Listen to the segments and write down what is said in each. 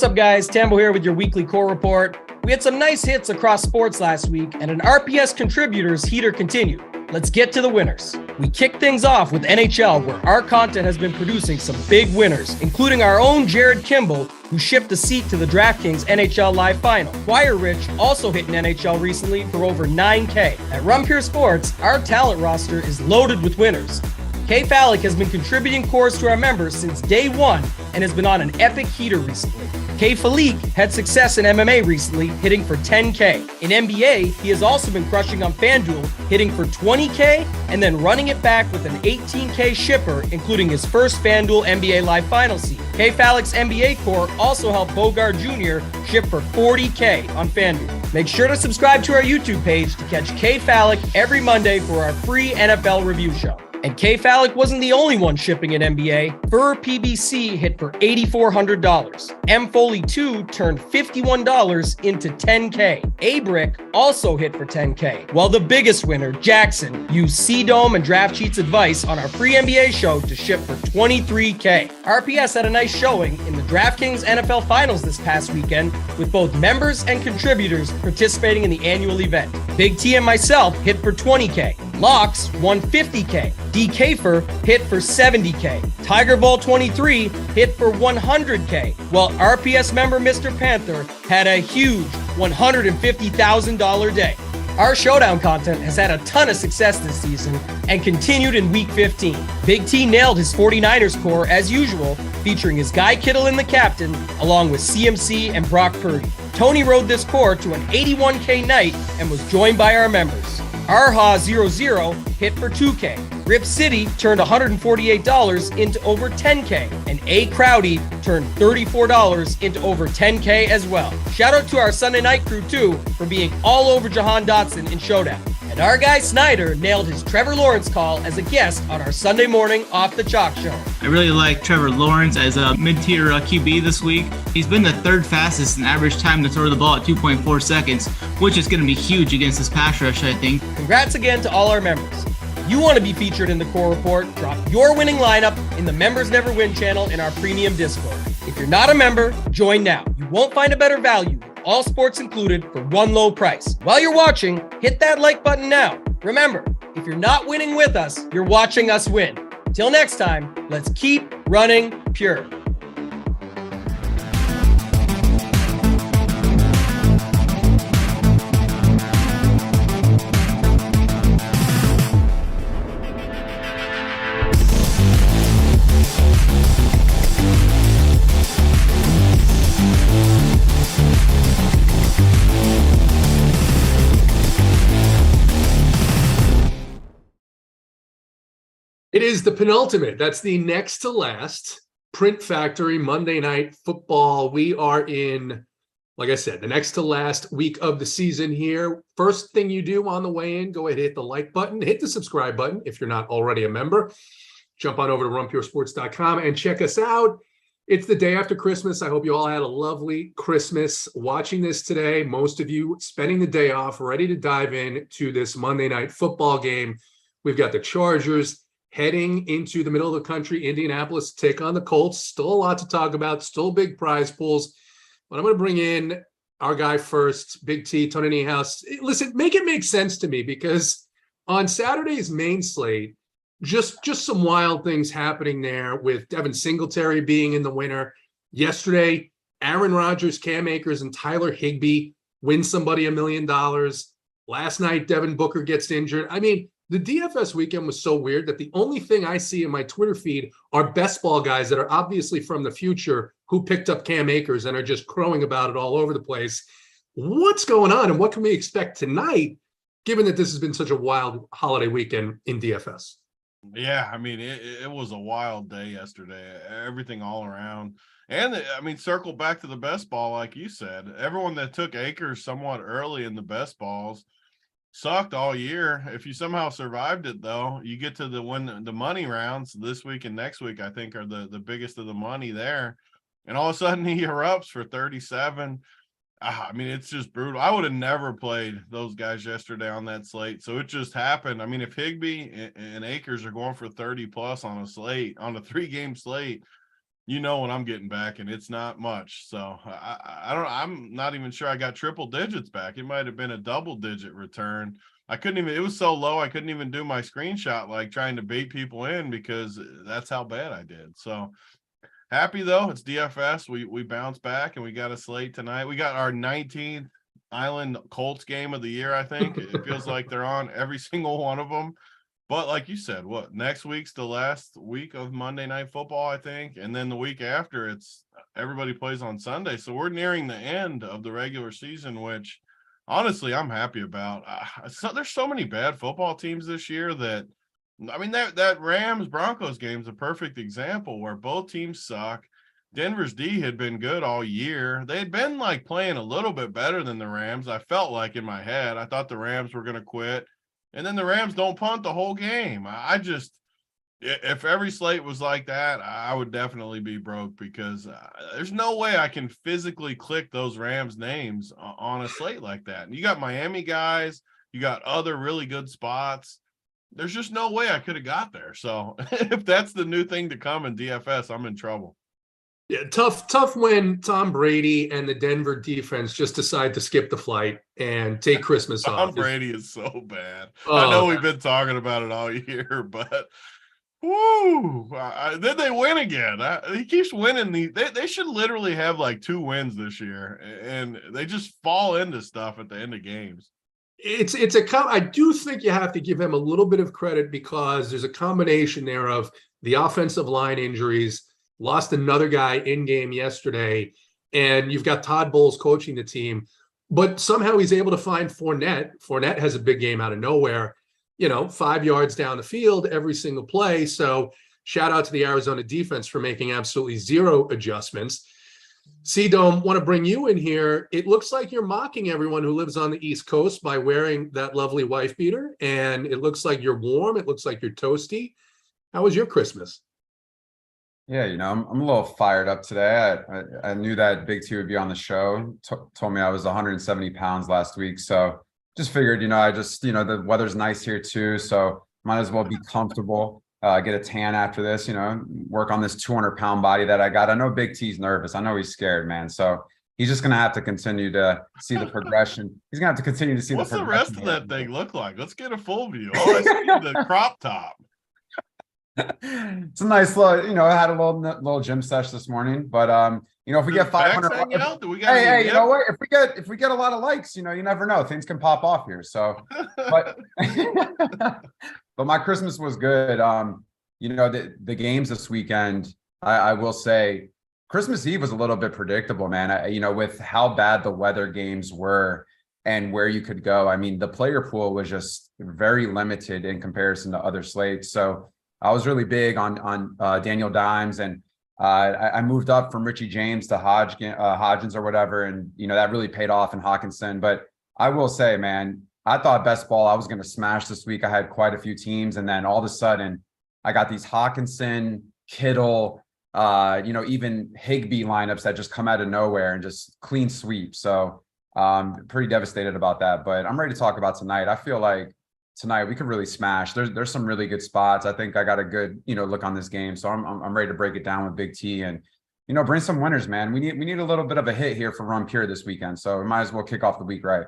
What's up, guys? Tambo here with your weekly core report. We had some nice hits across sports last week, and an RPS contributors heater continued. Let's get to the winners. We kick things off with NHL, where our content has been producing some big winners, including our own Jared Kimball, who shipped a seat to the Draftkings NHL Live Final. Wire Rich also hit an NHL recently for over $9K. At Rumpure Sports, our talent roster is loaded with winners. K Falik has been contributing cores to our members since day one and has been on an epic heater recently. K Falik had success in MMA recently, hitting for $10K. In NBA, he has also been crushing on FanDuel, hitting for $20K and then running it back with an $18K shipper, including his first FanDuel NBA Live Final seat. K Falik's NBA core also helped Bogart Jr. ship for $40K on FanDuel. Make sure to subscribe to our YouTube page to catch K Falik every Monday for our free NFL review show. And K Falik wasn't the only one shipping an NBA. Fur PBC hit for $8,400. M Foley 2 turned $51 into $10K. A-Brick also hit for $10K. While the biggest winner, Jackson, used C-Dome and Draft Cheats advice on our free NBA show to ship for $23K. RPS had a nice showing in the Draftkings NFL Finals this past weekend, with both members and contributors participating in the annual event. Big T and myself hit for $20K. Locks won $50K. D. Kafer hit for $70K. Tiger Ball 23 hit for $100K, while RPS member Mr. Panther had a huge $150,000 day. Our showdown content has had a ton of success this season and continued in week 15. Big T nailed his 49ers core as usual, featuring his Guy Kittle in the captain, along with CMC and Brock Purdy. Tony rode this core to an 81K night and was joined by our members. Arha 00 hit for $2K. Rip City turned $148 into over $10K. And A. Crowdy turned $34 into over $10K as well. Shout out to our Sunday night crew too for being all over Jahan Dotson in Showdown. And our guy Snyder nailed his Trevor Lawrence call as a guest on our Sunday morning Off the Chalk show. I really like Trevor Lawrence as a mid-tier QB this week. He's been the third fastest in average time to throw the ball at 2.4 seconds, which is going to be huge against this pass rush, I think. Congrats again to all our members. If you want to be featured in the core report, drop your winning lineup in the Members Never Win channel in our premium Discord. If you're not a member, join now. You won't find a better value, all sports included, for one low price. While you're watching, hit that like button now. Remember, if you're not winning with us, you're watching us win. Till next time, let's keep running pure. It is the penultimate. That's the next to last Print Factory Monday Night Football. We are in, like I said, the next to last week of the season here. First thing you do on the way in, go ahead and hit the like button, hit the subscribe button if you're not already a member. Jump on over to runpuresports.com and check us out. It's the day after Christmas. I hope you all had a lovely Christmas watching this today. Most of you spending the day off, ready to dive in to this Monday Night Football game. We've got the Chargers heading into the middle of the country, Indianapolis, to take on the Colts. Still a lot to talk about, still big prize pools. But I'm going to bring in our guy first, Big T, Tony Niehaus. Listen, make it make sense to me, because on Saturday's main slate, just some wild things happening there with Devin Singletary being in the winner. Yesterday, Aaron Rodgers, Cam Akers, and Tyler Higbee win somebody $1 million. Last night, Devin Booker gets injured. I mean, the DFS weekend was so weird that the only thing I see in my Twitter feed are best ball guys that are obviously from the future who picked up Cam Akers and are just crowing about it all over the place. What's going on, and what can we expect tonight, given that this has been such a wild holiday weekend in DFS? Yeah, I mean, it was a wild day yesterday. Everything all around. And, I mean, circle back to the best ball, like you said. Everyone that took Akers somewhat early in the best balls sucked all year. If you somehow survived it, though, you get to the money rounds this week and next week, I think, are the biggest of the money there. And all of a sudden he erupts for 37. I mean, it's just brutal. I would have never played those guys yesterday on that slate. So it just happened. I mean, if Higbee and Akers are going for 30 plus on a slate, on a 3-game slate, you know when I'm getting back, and it's not much. So I'm not even sure I got triple digits back. It might have been a double digit return. It was so low I couldn't even do my screenshot, like trying to bait people in, because that's how bad I did. So happy though, it's DFS. We bounced back and we got a slate tonight. We got our 19th Island Colts game of the year, I think. It feels like they're on every single one of them. But like you said, next week's the last week of Monday Night Football, I think. And then the week after, it's everybody plays on Sunday. So we're nearing the end of the regular season, which honestly, I'm happy about. There's so many bad football teams this year that, I mean, that Rams-Broncos game is a perfect example where both teams suck. Denver's D had been good all year. They had been like playing a little bit better than the Rams. I felt like in my head, I thought the Rams were going to quit. And then the Rams don't punt the whole game. If every slate was like that, I would definitely be broke, because there's no way I can physically click those Rams names on a slate like that. And you got Miami guys, you got other really good spots. There's just no way I could have got there. So if that's the new thing to come in DFS, I'm in trouble. Yeah, tough when Tom Brady and the Denver defense just decide to skip the flight and take Christmas off. Tom Brady is so bad. I know we've been talking about it all year, but woo! Then they win again. He keeps winning. They should literally have like 2 wins this year, and they just fall into stuff at the end of games. I do think you have to give him a little bit of credit, because there's a combination there of the offensive line injuries. Lost another guy in game yesterday, and you've got Todd Bowles coaching the team, but somehow he's able to find Fournette. Fournette has a big game out of nowhere, 5 yards down the field every single play. So shout out to the Arizona defense for making absolutely zero adjustments. C-Dome, want to bring you in here. It looks like you're mocking everyone who lives on the East Coast by wearing that lovely wife beater, and it looks like you're warm. It looks like you're toasty. How was your Christmas? Yeah, I'm a little fired up today. I knew that BigT would be on the show. Told me I was 170 pounds last week, so just figured, the weather's nice here too, so might as well be comfortable. Get a tan after this, work on this 200-pound body that I got. I know Big T's nervous. I know he's scared, man. So he's just gonna have to continue to see the progression. He's gonna have to continue to see What's the progression. What's the rest of that thing look like? Let's get a full view. Oh, I see the crop top. It's a nice little, I had a little gym sesh this morning, but if we get 500, hey, you know what? If we get a lot of likes, you never know, things can pop off here. So, but but my Christmas was good. The games this weekend, I will say, Christmas Eve was a little bit predictable, man. With how bad the weather games were and where you could go. I mean, the player pool was just very limited in comparison to other slates. So I was really big on Daniel Dimes, and I moved up from Richie James to Hodgins or whatever, and that really paid off in Hawkinson. But I will say, man, I thought best ball I was going to smash this week. I had quite a few teams, and then all of a sudden, I got these Hawkinson, Kittle, even Higbee lineups that just come out of nowhere and just clean sweep. So pretty devastated about that. But I'm ready to talk about tonight. I feel like tonight we could really smash. There's some really good spots. I think I got a good look on this game, so I'm ready to break it down with Big T and bring some winners, man. We need a little bit of a hit here for Run Pure this weekend, so we might as well kick off the week right.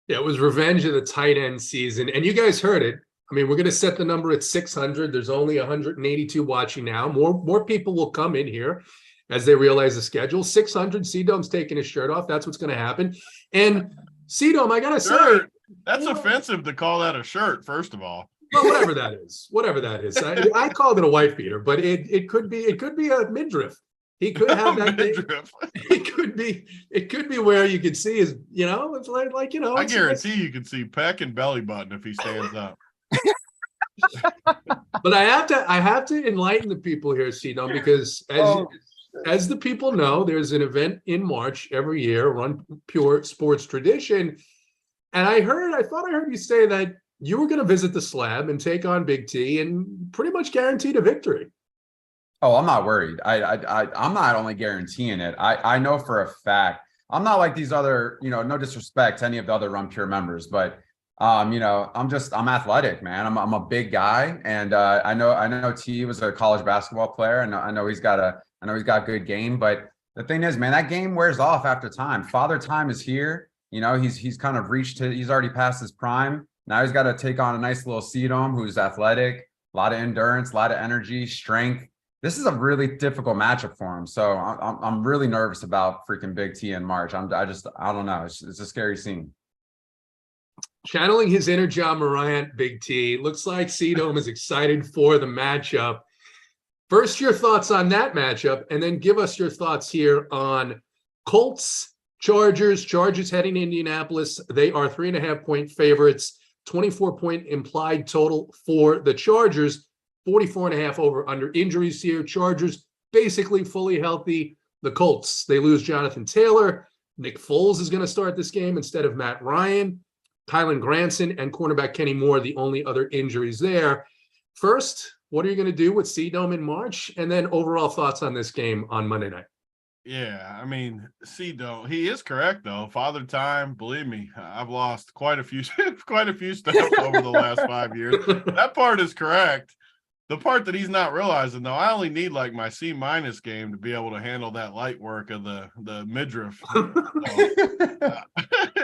Yeah, it was revenge of the tight end season, and you guys heard it. I mean, we're going to set the number at 600. There's only 182 watching now. More people will come in here as they realize the schedule. 600. C-Dome's taking his shirt off. That's what's going to happen. And C-Dome, I gotta say. That's offensive to call that a shirt, first of all. Well, whatever that is. I called it a wife beater, but it could be a midriff. He could have that midriff. It could be where you could see his, it's like I guarantee you can see pec and belly button if he stands up. But I have to enlighten the people here, C-Dome, because as the people know, there's an event in March every year, Run Pure Sports Tradition. And I thought I heard you say that you were going to visit the slab and take on Big T and pretty much guaranteed a victory. Oh, I'm not worried. I'm not only guaranteeing it. I know for a fact. I'm not like these other, no disrespect to any of the other Run Pure members, but I'm athletic, man. I'm a big guy, and I know T was a college basketball player, and I know he's got I know he's got good game, but the thing is, man, that game wears off after time. Father Time is here. He's kind of he's already past his prime. Now he's got to take on a nice little Sedum who's athletic, a lot of endurance, a lot of energy, strength. This is a really difficult matchup for him. So I'm really nervous about freaking Big T in March. I don't know. It's a scary scene. Channeling his inner John Morant, Big T. Looks like Sedum is excited for the matchup. First, your thoughts on that matchup, and then give us your thoughts here on Colts, Chargers. Chargers heading to Indianapolis. They are 3.5-point favorites, 24-point implied total for the Chargers, 44.5 over under injuries here. Chargers basically fully healthy. The Colts, they lose Jonathan Taylor. Nick Foles is going to start this game instead of Matt Ryan. Kylan Granson and cornerback Kenny Moore, the only other injuries there. First, what are you going to do with Sedum in March? And then overall thoughts on this game on Monday night. Yeah, I mean, Sedum, he is correct though. Father Time, believe me, I've lost quite a few steps over the last 5 years. That part is correct. The part that he's not realizing though, I only need like my C- game to be able to handle that light work of the midriff.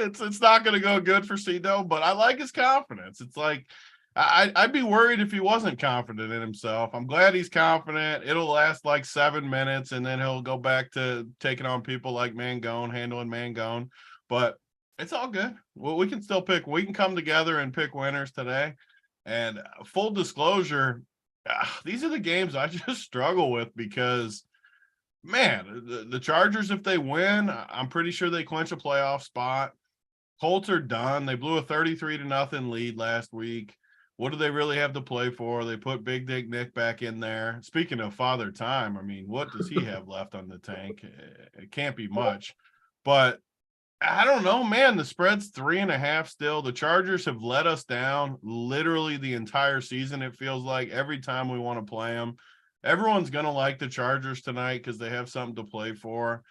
It's not going to go good for Sedum, but I like his confidence. It's like I'd be worried if he wasn't confident in himself. I'm glad he's confident. It'll last like 7 minutes, and then he'll go back to taking on people like Mangone, handling Mangone. But it's all good. Well, we can still pick. We can come together and pick winners today. And full disclosure, these are the games I just struggle with because, man, the Chargers, if they win, I'm pretty sure they clinch a playoff spot. Colts are done. They blew a 33-0 lead last week. What do they really have to play for? They put Big Dick Nick back in there. Speaking of Father Time, I mean, what does he have left on the tank? It can't be much. But I don't know, man. The spread's 3.5 still. The Chargers have let us down literally the entire season, it feels like, every time we want to play them. Everyone's going to like the Chargers tonight because they have something to play for.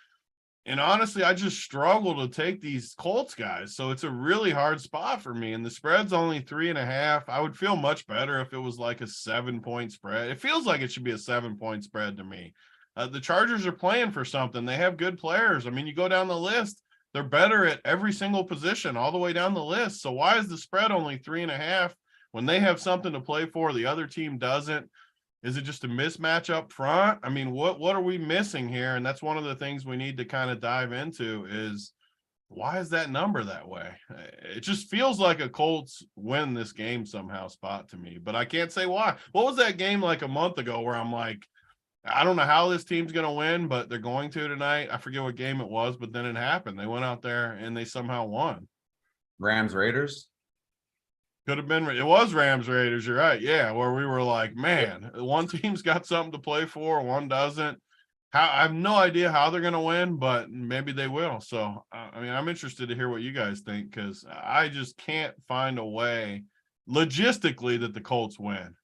And honestly, I just struggle to take these Colts guys. So it's a really hard spot for me. And the spread's only 3.5. I would feel much better if it was like a 7-point spread. It feels like it should be a 7-point spread to me. The Chargers are playing for something. They have good players. I mean, you go down the list, they're better at every single position all the way down the list. So why is the spread only 3.5 when they have something to play for, the other team doesn't? Is it just a mismatch up front? I mean, what are we missing here? And that's one of the things we need to kind of dive into is why is that number that way? It just feels like a Colts win this game somehow spot to me, but I can't say why. What was that game like a month ago where I'm like, I don't know how this team's going to win, but they're going to tonight. I forget what game it was, but then it happened. They went out there and they somehow won. Rams Raiders. Could have been. It was Rams Raiders. You're right. Yeah, where we were like, man, one team's got something to play for, one doesn't. I have no idea how they're going to win, but maybe they will. So, I mean, I'm interested to hear what you guys think because I just can't find a way logistically that the Colts win.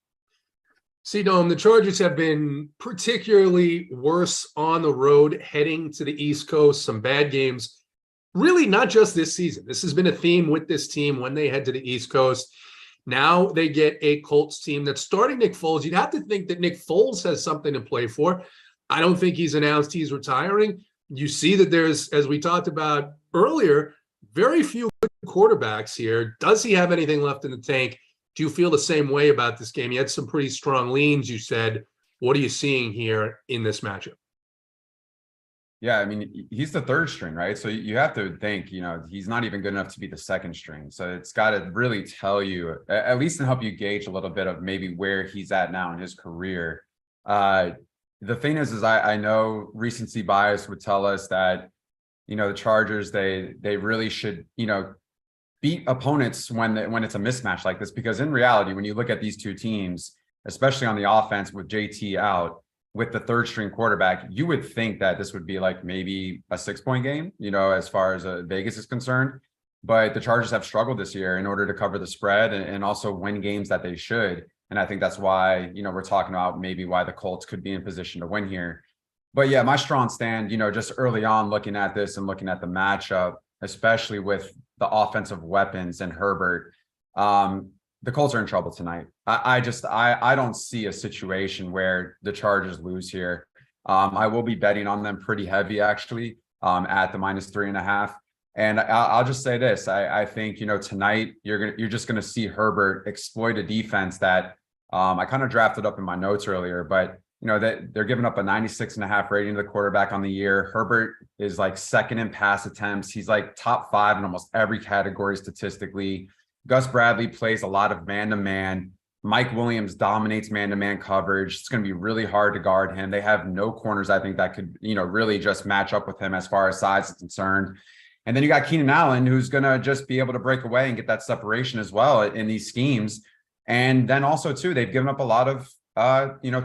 See, Dome, the Chargers have been particularly worse on the road heading to the East Coast. Some bad games. Really not just this season. This has been a theme with this team when they head to the East Coast. Now they get a Colts team that's starting Nick Foles. You'd have to think that Nick Foles has something to play for. I don't think he's announced he's retiring. You see that there's, as we talked about earlier, very few good quarterbacks here. Does he have anything left in the tank? Do you feel the same way about this game? You had some pretty strong leans, you said. What are you seeing here in this matchup? Yeah, I mean, he's the third string, right? So you have to think, he's not even good enough to be the second string. So it's got to really tell you, at least to help you gauge a little bit of maybe where he's at now in his career. The thing is I know recency bias would tell us that, the Chargers, they really should, beat opponents when it's a mismatch like this, because in reality, when you look at these two teams, especially on the offense with JT out, with the third string quarterback, you would think that this would be like maybe a 6-point game, as far as Vegas is concerned. But the Chargers have struggled this year in order to cover the spread and also win games that they should. And I think that's why, we're talking about maybe why the Colts could be in position to win here. But yeah, my strong stand, just early on looking at this and looking at the matchup, especially with the offensive weapons and Herbert, the Colts are in trouble tonight. I don't see a situation where the Chargers lose here. I will be betting on them pretty heavy, actually, at the -3.5. And I'll just say this: I think tonight you're just gonna see Herbert exploit a defense that I kind of drafted up in my notes earlier, but that they're giving up a 96.5 rating to the quarterback on the year. Herbert is like second in pass attempts. He's like top 5 in almost every category statistically. Gus Bradley plays a lot of man-to-man. Mike Williams dominates man-to-man coverage. It's going to be really hard to guard him. They have no corners, I think, that could, really just match up with him as far as size is concerned. And then you got Keenan Allen, who's going to just be able to break away and get that separation as well in these schemes. And then also, too, they've given up a lot of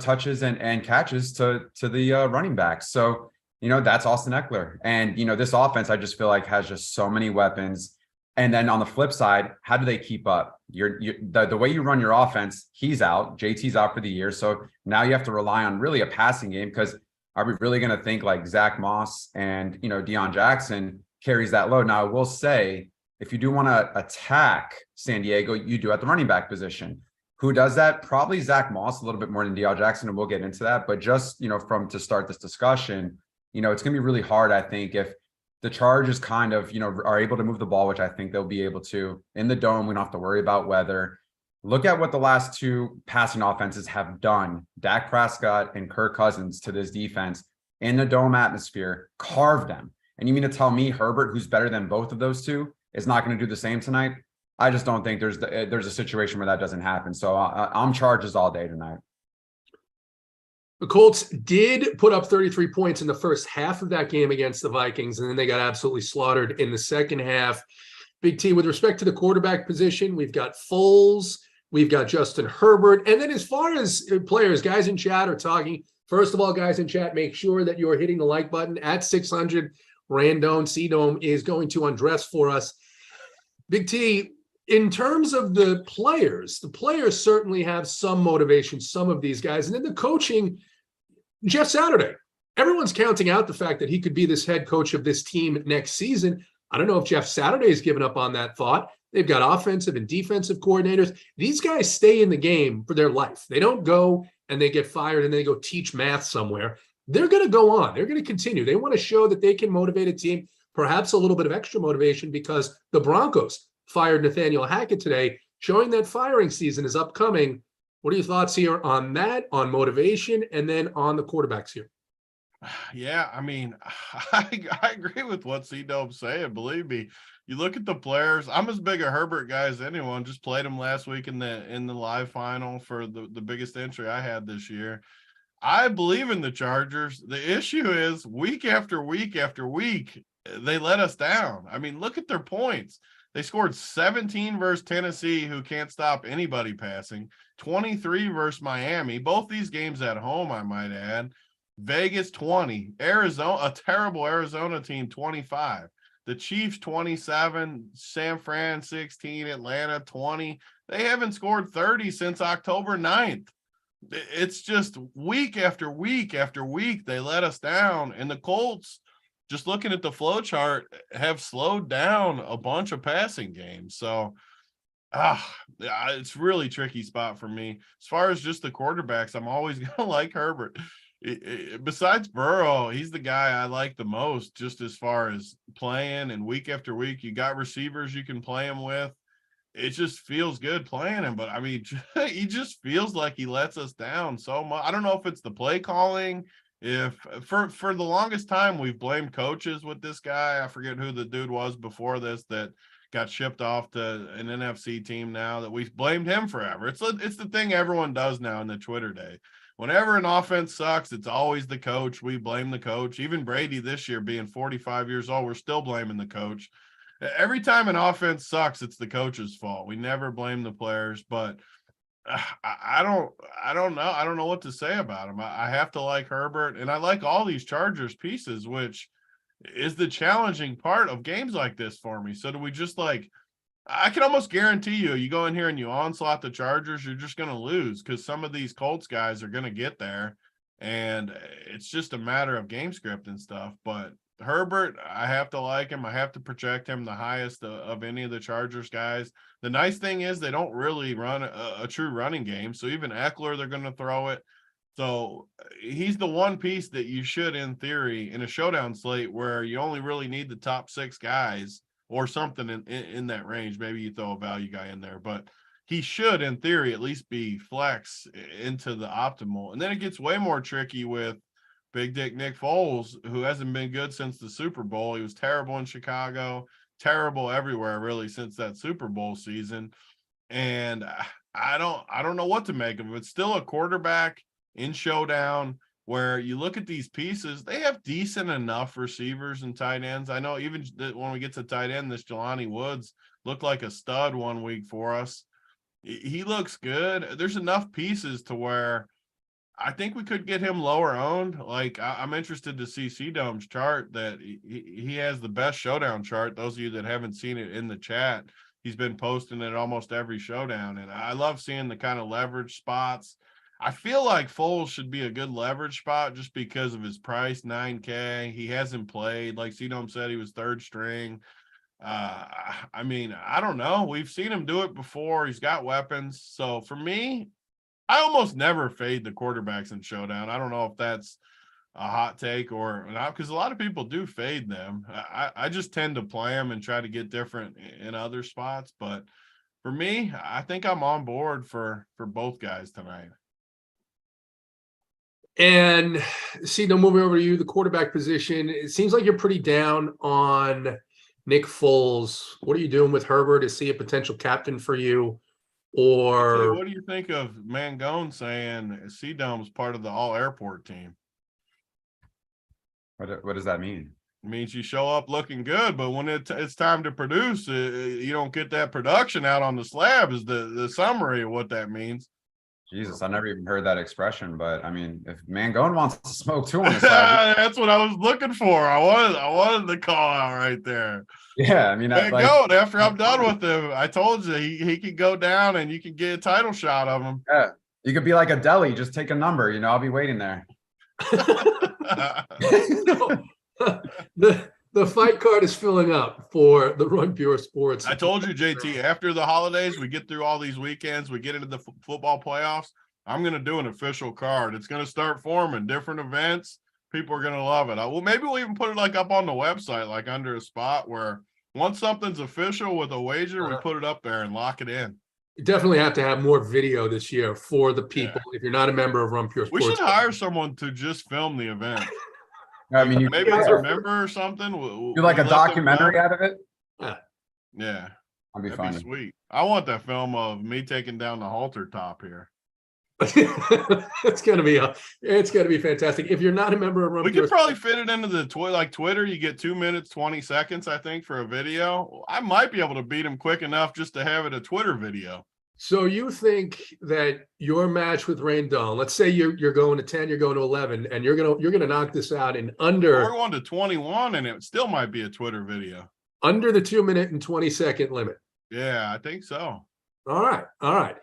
touches and catches to the running backs. So, that's Austin Eckler. And, this offense, I just feel like has just so many weapons. And then on the flip side, how do they keep up? The way you run your offense, he's out, JT's out for the year. So now you have to rely on really a passing game, because are we really going to think like Zach Moss and, Deion Jackson carries that load? Now, I will say, if you do want to attack San Diego, you do at the running back position. Who does that? Probably Zach Moss a little bit more than Deion Jackson, and we'll get into that. But just, to start this discussion, it's going to be really hard, I think, if the Chargers kind of, are able to move the ball, which I think they'll be able to. In the dome, we don't have to worry about weather. Look at what the last 2 passing offenses have done. Dak Prescott and Kirk Cousins to this defense in the dome atmosphere, carved them. And you mean to tell me Herbert, who's better than both of those 2, is not going to do the same tonight? I just don't think there's a situation where that doesn't happen. So I'm Chargers all day tonight. The Colts did put up 33 points in the first half of that game against the Vikings, and then they got absolutely slaughtered in the second half. Big T, with respect to the quarterback position, we've got Foles, we've got Justin Herbert. And then as far as players, guys in chat are talking. First of all, guys in chat, make sure that you are hitting the like button at 600. Randone C-Dome is going to undress for us. Big T, in terms of the players certainly have some motivation, some of these guys. And then the coaching, Jeff Saturday, everyone's counting out the fact that he could be this head coach of this team next season. I don't know if Jeff Saturday has given up on that thought. They've got offensive and defensive coordinators. These guys stay in the game for their life. They don't go and they get fired and they go teach math somewhere. They're going to go on. They're going to continue. They want to show that they can motivate a team, perhaps a little bit of extra motivation, because the Broncos fired Nathaniel Hackett today, showing that firing season is upcoming. What are your thoughts here on that, on motivation, and then on the quarterbacks here? Yeah, I mean, I agree with what C-Dope's saying. Believe me, you look at the players. I'm as big a Herbert guy as anyone. Just played him last week in the live final for the biggest entry I had this year. I believe in the Chargers. The issue is week after week after week, they let us down. I mean, look at their points. They scored 17 versus Tennessee, who can't stop anybody passing, 23 versus Miami. Both these games at home, I might add. Vegas 20, Arizona, a terrible Arizona team, 25. The Chiefs 27, San Fran 16, Atlanta 20. They haven't scored 30 since October 9th. It's just week after week after week, they let us down. And the Colts, just looking at the flow chart, have slowed down a bunch of passing games. So it's really tricky spot for me. As far as just the quarterbacks, I'm always going to like Herbert. Besides Burrow, he's the guy I like the most, just as far as playing, and week after week, you got receivers you can play him with. It just feels good playing him, but I mean, he just feels like he lets us down so much. I don't know if it's the play calling. If for the longest time we've blamed coaches with this guy. I forget who the dude was before this that got shipped off to an NFC team now, that we've blamed him forever. It's the thing everyone does now in the Twitter day. Whenever an offense sucks, it's always the coach. We blame the coach. Even Brady this year, being 45 years old, we're still blaming the coach. Every time an offense sucks, it's the coach's fault. We never blame the players, but I don't know. I don't know what to say about him. I have to like Herbert, and I like all these Chargers pieces, which is the challenging part of games like this for me. So do we just I can almost guarantee you go in here and you onslaught the Chargers, you're just going to lose, because some of these Colts guys are going to get there, and it's just a matter of game script and stuff. But Herbert, I have to like him. I have to project him the highest of any of the Chargers guys. The nice thing is they don't really run a true running game. So even Eckler, they're going to throw it. So he's the one piece that you should, in theory, in a showdown slate where you only really need the top 6 guys or something in that range. Maybe you throw a value guy in there, but he should, in theory, at least be flex into the optimal. And then it gets way more tricky with Big Dick Nick Foles, who hasn't been good since the Super Bowl. He was terrible in Chicago, terrible everywhere really since that Super Bowl season. And I don't know what to make of him. It's still a quarterback in showdown where you look at these pieces, they have decent enough receivers and tight ends. I know even when we get to tight end, this Jelani Woods looked like a stud one week for us. He looks good. There's enough pieces to where I think we could get him lower owned. Like I'm interested to see C-Dome's chart that he has the best showdown chart. Those of you that haven't seen it in the chat, he's been posting it almost every showdown. And I love seeing the kind of leverage spots. I feel like Foles should be a good leverage spot just because of his price, $9K. He hasn't played. Like C-Dome said, he was 3rd string. I mean, I don't know. We've seen him do it before. He's got weapons. So for me, I almost never fade the quarterbacks in showdown. I don't know if that's a hot take or not, because a lot of people do fade them. I just tend to play them and try to get different in other spots. But for me, I think I'm on board for both guys tonight. And see, now moving over to you, the quarterback position, it seems like you're pretty down on Nick Foles. What are you doing with Herbert? Is he a potential captain for you? Or what do you think of Mangone saying C-Dome's part of the all-airport team? What does that mean? It means you show up looking good, but when it's time to produce, you don't get that production out on the slab is the summary of what that means. Jesus, I never even heard that expression, but I mean, if Mangone wants to smoke too on the side, that's what I was looking for. I wanted the call out right there. Yeah, I mean, Mangone, after I'm done with him, I told you he could go down and you can get a title shot of him. Yeah, you could be like a deli, just take a number. I'll be waiting there. The fight card is filling up for the Run Pure Sports. I told you, JT, after the holidays, we get through all these weekends, we get into the football playoffs. I'm going to do an official card. It's going to start forming different events. People are going to love it. Maybe we'll even put it like up on the website, like under a spot where once something's official with a wager, we put it up there and lock it in. You definitely have to have more video this year for the people. Yeah. If you're not a member of Run Pure Sports, we should hire someone to just film the event. I mean, maybe it's a member or something. Do like a documentary out of it. Yeah, that'd be sweet. I want that film of me taking down the halter top here. It's gonna be fantastic. If you're not a member of Run we could probably fit it into the Twitter. You get 2 minutes 20 seconds, I think, for a video. I might be able to beat him quick enough just to have it a Twitter video. So you think that your match with Randone, let's say you're going to 10, you're going to 11, and you're gonna knock this out in under. We're going to 21, and it still might be a Twitter video under the 2 minute and 20 second limit. Yeah, I think so. All right.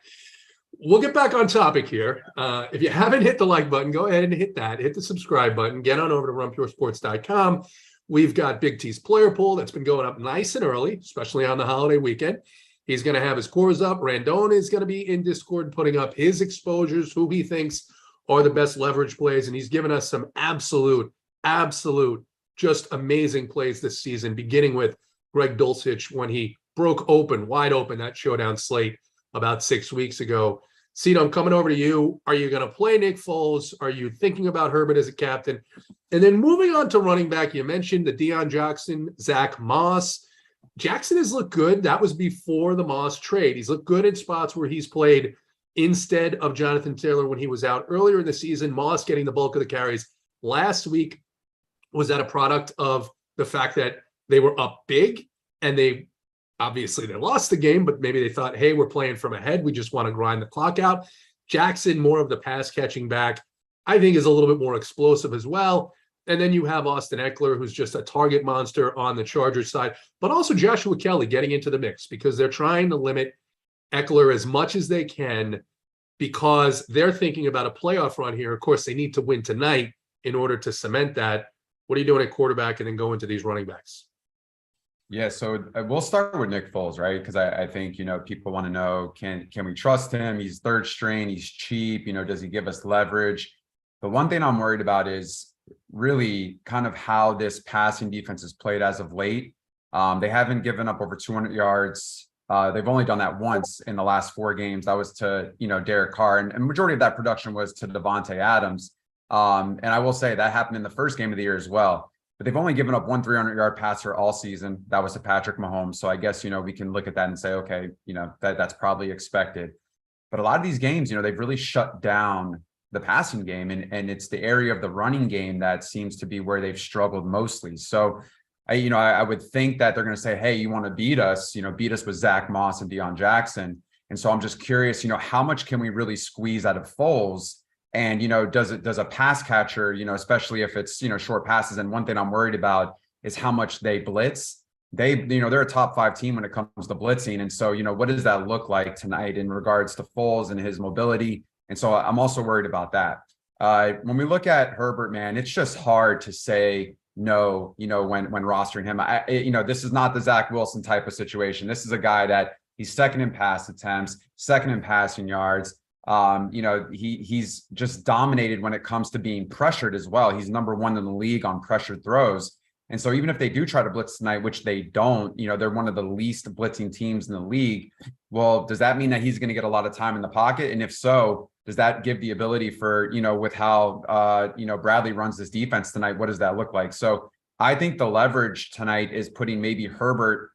We'll get back on topic here. If you haven't hit the like button, go ahead and hit that. Hit the subscribe button. Get on over to runpuresports.com. We've got Big T's player pool that's been going up nice and early, especially on the holiday weekend. He's going to have his cores up. Randone is going to be in Discord putting up his exposures, who he thinks are the best leverage plays. And he's given us some absolute, just amazing plays this season, beginning with Greg Dulcich when he broke wide open that showdown slate about 6 weeks ago. Cito, I'm coming over to you. Are you going to play Nick Foles? Are you thinking about Herbert as a captain? And then moving on to running back, you mentioned the Deion Jackson, Zach Moss. Jackson has looked good. That was before the Moss trade. He's looked good in spots where he's played instead of Jonathan Taylor when he was out earlier in the season. Moss getting the bulk of the carries last week. Was that a product of the fact that they were up big and they lost the game, but maybe they thought, hey, we're playing from ahead. We just want to grind the clock out. Jackson, more of the pass catching back, I think is a little bit more explosive as well. And then you have Austin Eckler, who's just a target monster on the Chargers side, but also Joshua Kelly getting into the mix because they're trying to limit Eckler as much as they can because they're thinking about a playoff run here. Of course, they need to win tonight in order to cement that. What are you doing at quarterback and then go into these running backs? Yeah, so we'll start with Nick Foles, right? Because I think, people want to know, can we trust him? He's 3rd string, he's cheap, does he give us leverage? The one thing I'm worried about is really kind of how this passing defense has played as of late. They haven't given up over 200 yards. They've only done that once in the last 4 games. That was to, Derek Carr, and majority of that production was to Devontae Adams. And I will say that happened in the first game of the year as well. But they've only given up one 300-yard passer all season. That was to Patrick Mahomes. So I guess, we can look at that and say, okay, that's probably expected. But a lot of these games, they've really shut down the passing game, and it's the area of the running game that seems to be where they've struggled mostly. So I would think that they're going to say, hey, you want to beat us, beat us with Zach Moss and Deion Jackson. And so I'm just curious, how much can we really squeeze out of Foles? And, does a pass catcher, especially if it's, short passes. And one thing I'm worried about is how much they blitz. They're a top 5 team when it comes to blitzing. And so, what does that look like tonight in regards to Foles and his mobility? And so I'm also worried about that. When we look at Herbert, man, it's just hard to say no, when rostering him. This is not the Zach Wilson type of situation. This is a guy that he's second in pass attempts, second in passing yards. He's just dominated when it comes to being pressured as well. He's number 1 in the league on pressured throws. And so even if they do try to blitz tonight, which they don't, they're one of the least blitzing teams in the league. Well, does that mean that he's going to get a lot of time in the pocket? And if so, does that give the ability for, with how, Bradley runs this defense tonight? What does that look like? So I think the leverage tonight is putting maybe Herbert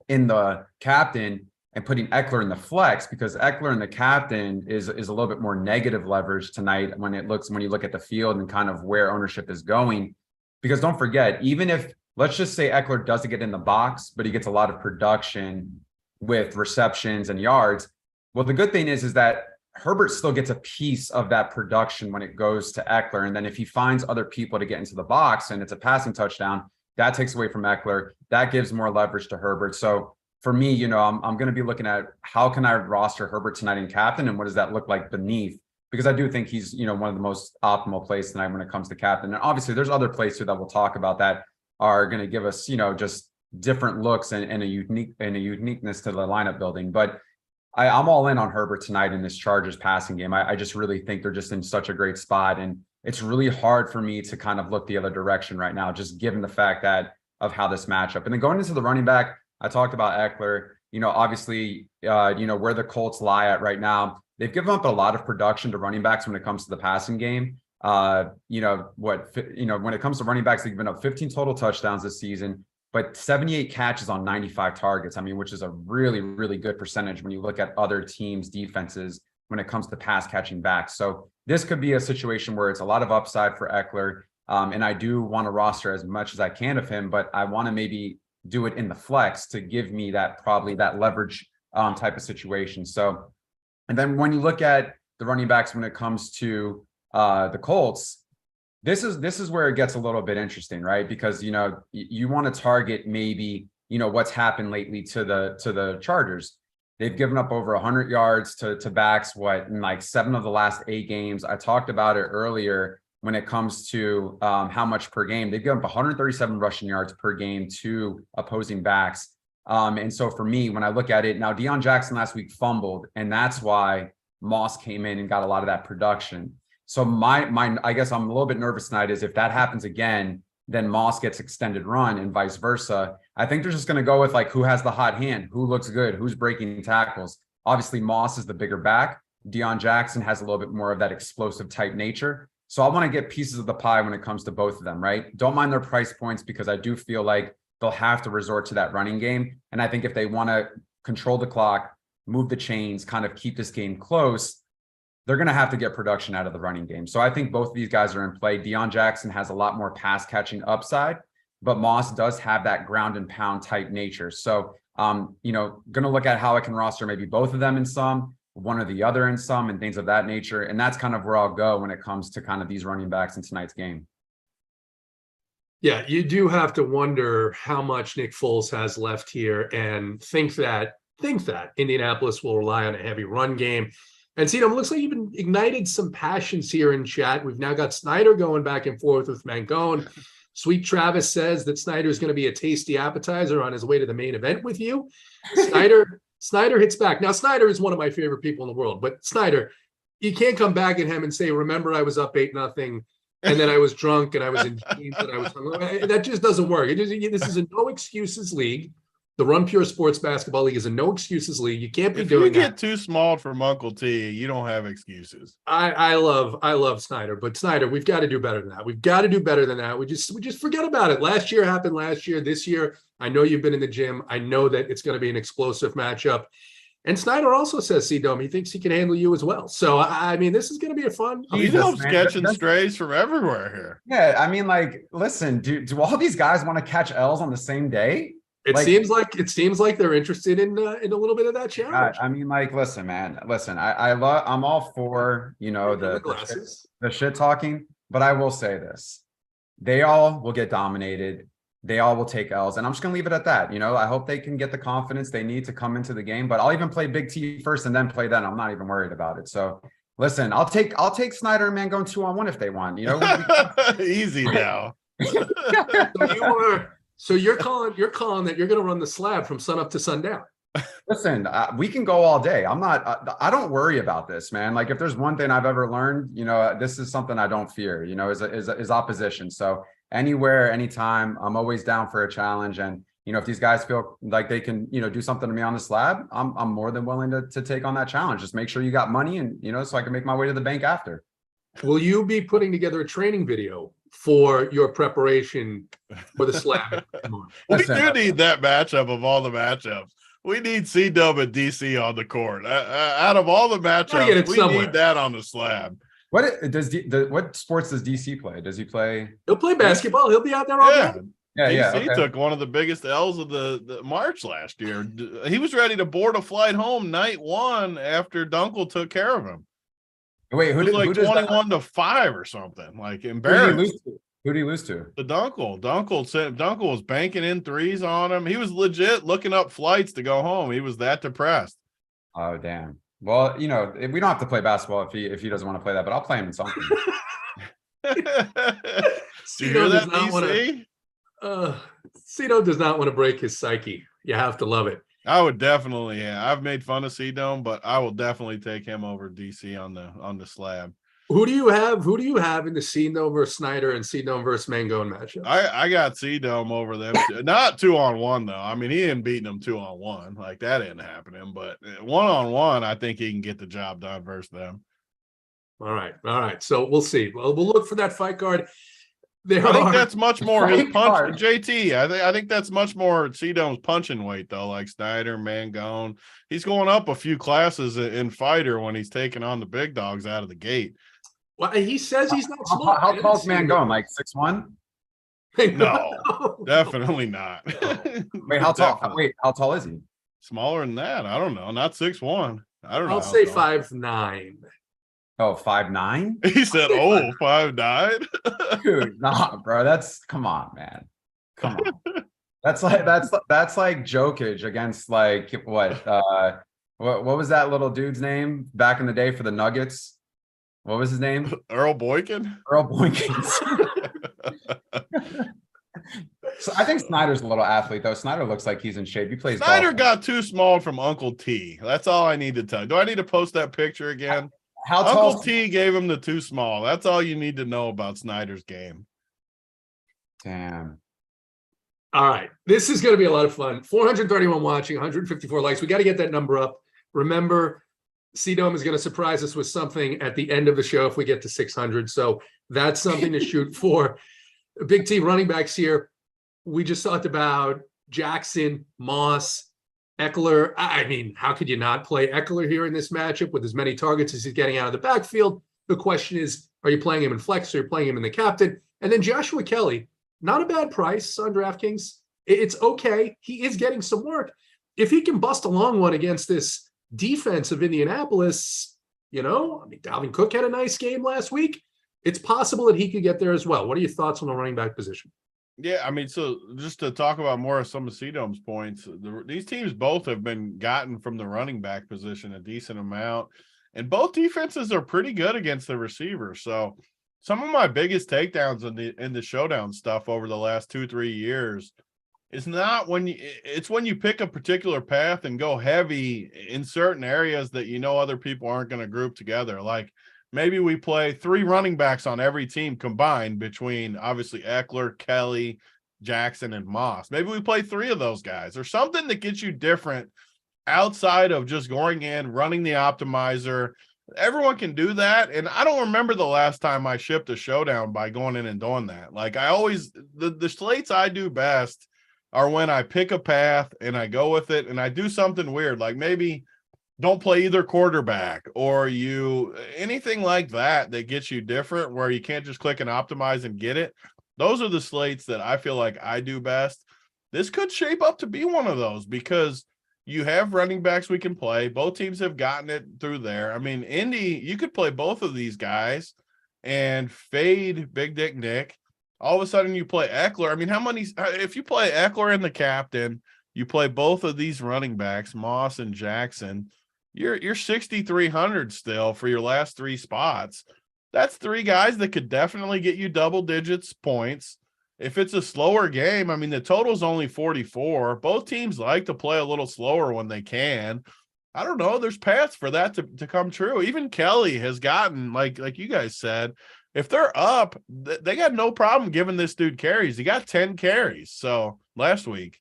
in the captain and putting Eckler in the flex, because Eckler in the captain is a little bit more negative leverage tonight when you look at the field and kind of where ownership is going. Because don't forget, even if, let's just say Eckler doesn't get in the box, but he gets a lot of production with receptions and yards. Well, the good thing is that Herbert still gets a piece of that production when it goes to Eckler. And then if he finds other people to get into the box and it's a passing touchdown, that takes away from Eckler. That gives more leverage to Herbert. So for me, I'm going to be looking at how can I roster Herbert tonight in captain, and what does that look like beneath? Because I do think he's, one of the most optimal plays tonight when it comes to captain. And obviously there's other plays too that we'll talk about that are going to give us, just different looks and a uniqueness to the lineup building. But I'm all in on Herbert tonight in this Chargers passing game. I just really think they're just in such a great spot. And it's really hard for me to kind of look the other direction right now, just given the fact that of how this matchup. And then going into the running back, I talked about Eckler, obviously, where the Colts lie at right now. They've given up a lot of production to running backs when it comes to the passing game. When it comes to running backs, they've given up 15 total touchdowns this season, but 78 catches on 95 targets. Which is a really, really good percentage when you look at other teams' defenses when it comes to pass catching backs. So this could be a situation where it's a lot of upside for Eckler. And I do want to roster as much as I can of him, but I want to maybe do it in the flex to give me that leverage type of situation. So, and then when you look at the running backs when it comes to the Colts, this is where it gets a little bit interesting, right? Because you want to target maybe what's happened lately to the Chargers. They've given up over 100 yards to backs in like 7 of the last 8 games. I talked about it earlier when it comes to how much per game. They've given up 137 rushing yards per game to opposing backs. And so for me, when I look at it now, Deion Jackson last week fumbled, and that's why Moss came in and got a lot of that production. So I guess I'm a little bit nervous tonight is if that happens again, then Moss gets extended run and vice versa. I think they're just going to go with like who has the hot hand, who looks good, who's breaking tackles. Obviously, Moss is the bigger back. Deion Jackson has a little bit more of that explosive type nature. So I want to get pieces of the pie when it comes to both of them, right? Don't mind their price points because I do feel like they'll have to resort to that running game. And I think if they want to control the clock, move the chains, kind of keep this game close, they're going to have to get production out of the running game. So I think both of these guys are in play. Deion Jackson has a lot more pass catching upside, but Moss does have that ground and pound type nature. So, going to look at how I can roster maybe both of them in some, one or the other in some, and things of that nature. And that's kind of where I'll go when it comes to kind of these running backs in tonight's game. Yeah, you do have to wonder how much Nick Foles has left here and think that Indianapolis will rely on a heavy run game. And see, it looks like you've been ignited some passions here in chat. We've now got Snyder going back and forth with Mangone. Sweet Travis says that Snyder is going to be a tasty appetizer on his way to the main event with you. Snyder hits back. Now, Snyder is one of my favorite people in the world, but Snyder, you can't come back at him and say, remember, I was up 8-0, and then I was drunk and I was in jeans and I was hungover. That just doesn't work. This is a no excuses league. The Run Pure Sports Basketball League is a no excuses league. You can't be doing that. If you get too small from Uncle T, you don't have excuses. I love Snyder, but Snyder, we've got to do better than that. We've got to do better than that. We just forget about it. Last year happened last year. This year, I know you've been in the gym. I know that it's going to be an explosive matchup. And Snyder also says, C-Dome, he thinks he can handle you as well. So, I mean, this is going to be a fun. He's catching strays from everywhere here. Yeah, I mean, like, listen, do all these guys want to catch L's on the same day? It seems like they're interested in a little bit of that challenge. I mean, like, listen, man, I'm all for, the shit talking, but I will say this. They all will get dominated. They all will take L's, and I'm just gonna leave it at that. I hope they can get the confidence they need to come into the game, but I'll even play Big T first and then play that. I'm not even worried about it. So listen, I'll take Snyder and Mangone 2-on-1 if they want, Easy now. So you're calling that you're going to run the slab from sun up to sundown. Listen, we can go all day. I don't worry about this, man. Like, if there's one thing I've ever learned, this is something I don't fear, is opposition. So anywhere, anytime, I'm always down for a challenge. And, if these guys feel like they can, do something to me on the slab, I'm more than willing to take on that challenge. Just make sure you got money and, so I can make my way to the bank after. Will you be putting together a training video for your preparation for the slab? We do need that matchup of all the matchups. We need C-Dub and DC on the court. Out of all the matchups, we need that on the slab. What sports does DC play? Does he play? He'll play basketball. He'll be out there all day. Yeah, DC took one of the biggest L's of the March last year. He was ready to board a flight home night one after Dunkel took care of him. Wait, who did 21-5 or something? Like, embarrassed. Who did he lose to? The Dunkel. Dunkel was banking in threes on him. He was legit looking up flights to go home. He was that depressed. Oh, damn. Well, we don't have to play basketball if he doesn't want to play that, but I'll play him in something. Do you hear that, DC? C-Dome does not want to break his psyche. You have to love it. I would definitely. Yeah, I've made fun of C-Dome, but I will definitely take him over DC on the slab. Who do you have in the C-Dome versus Snyder and C-Dome versus Mangone matchup? I got C-Dome over them. Not 2-on-1 though. I mean, he ain't beating them 2-on-1. Like, that ain't happening. But 1-on-1, I think he can get the job done versus them. All right. So we'll see. Well, we'll look for that fight card. I think that's much more his punch. JT, I think that's much more C-Dome's punching weight, though, like Snyder, Mangone. He's going up a few classes in fighter when he's taking on the big dogs out of the gate. Well, he says he's not small. How tall's Mangone? Like 6'1"? No, definitely not. Wait, how tall is he? Smaller than that. I don't know. Not 6'1". I don't know. I'll say 5'9". Oh, 5'9"? He said, 5'9". Dude, nah, bro. Come on, man. Come on. That's like Jokic against like what was that little dude's name back in the day for the Nuggets? What was his name? Earl Boykin? Earl Boykin. So I think Snyder's a little athlete, though. Snyder looks like he's in shape. He plays Snyder golf. got too small from Uncle T. That's all I need to tell you. Do I need to post that picture again? How tall? Uncle T gave him the too small. That's all you need to know about Snyder's game. Damn. All right. This is going to be a lot of fun. 431 watching, 154 likes. We got to get that number up. Remember, C-Dome is going to surprise us with something at the end of the show if we get to 600. So that's something to shoot for. Big T running backs here. We just talked about Jackson, Moss, Eckler. I mean, how could you not play Eckler here in this matchup with as many targets as he's getting out of the backfield? The question is, are you playing him in flex or are you playing him in the captain? And then Joshua Kelly, not a bad price on DraftKings. It's okay. He is getting some work. If he can bust a long one against this defense of Indianapolis, Dalvin Cook had a nice game last week. It's possible that he could get there as well. What are your thoughts on the running back position? Yeah, I mean, so just to talk about more of some of C-Dome's points, these teams both have been gotten from the running back position a decent amount, and both defenses are pretty good against the receivers. So some of my biggest takedowns in the showdown stuff over the last 2-3 years It's not when it's when you pick a particular path and go heavy in certain areas that other people aren't going to group together. Like maybe we play 3 running backs on every team combined between obviously Eckler, Kelly, Jackson, and Moss. Maybe we play 3 of those guys or something that gets you different outside of just going in, running the optimizer. Everyone can do that. And I don't remember the last time I shipped a showdown by going in and doing that. Like I always, the slates I do best are when I pick a path and I go with it and I do something weird, like maybe don't play either quarterback or anything like that gets you different where you can't just click and optimize and get it. Those are the slates that I feel like I do best. This could shape up to be one of those because you have running backs we can play. Both teams have gotten it through there. I mean, Indy, you could play both of these guys and fade Big Dick Nick. All of a sudden you play Eckler. I mean, if you play Eckler and the captain, you play both of these running backs, Moss and Jackson, you're 6,300 still for your last 3 spots. That's 3 guys that could definitely get you double digits points. If it's a slower game, I mean, the total's only 44. Both teams like to play a little slower when they can. I don't know. There's paths for that to come true. Even Kelly has gotten, like you guys said, if they're up, they got no problem giving this dude carries. He got 10 carries last week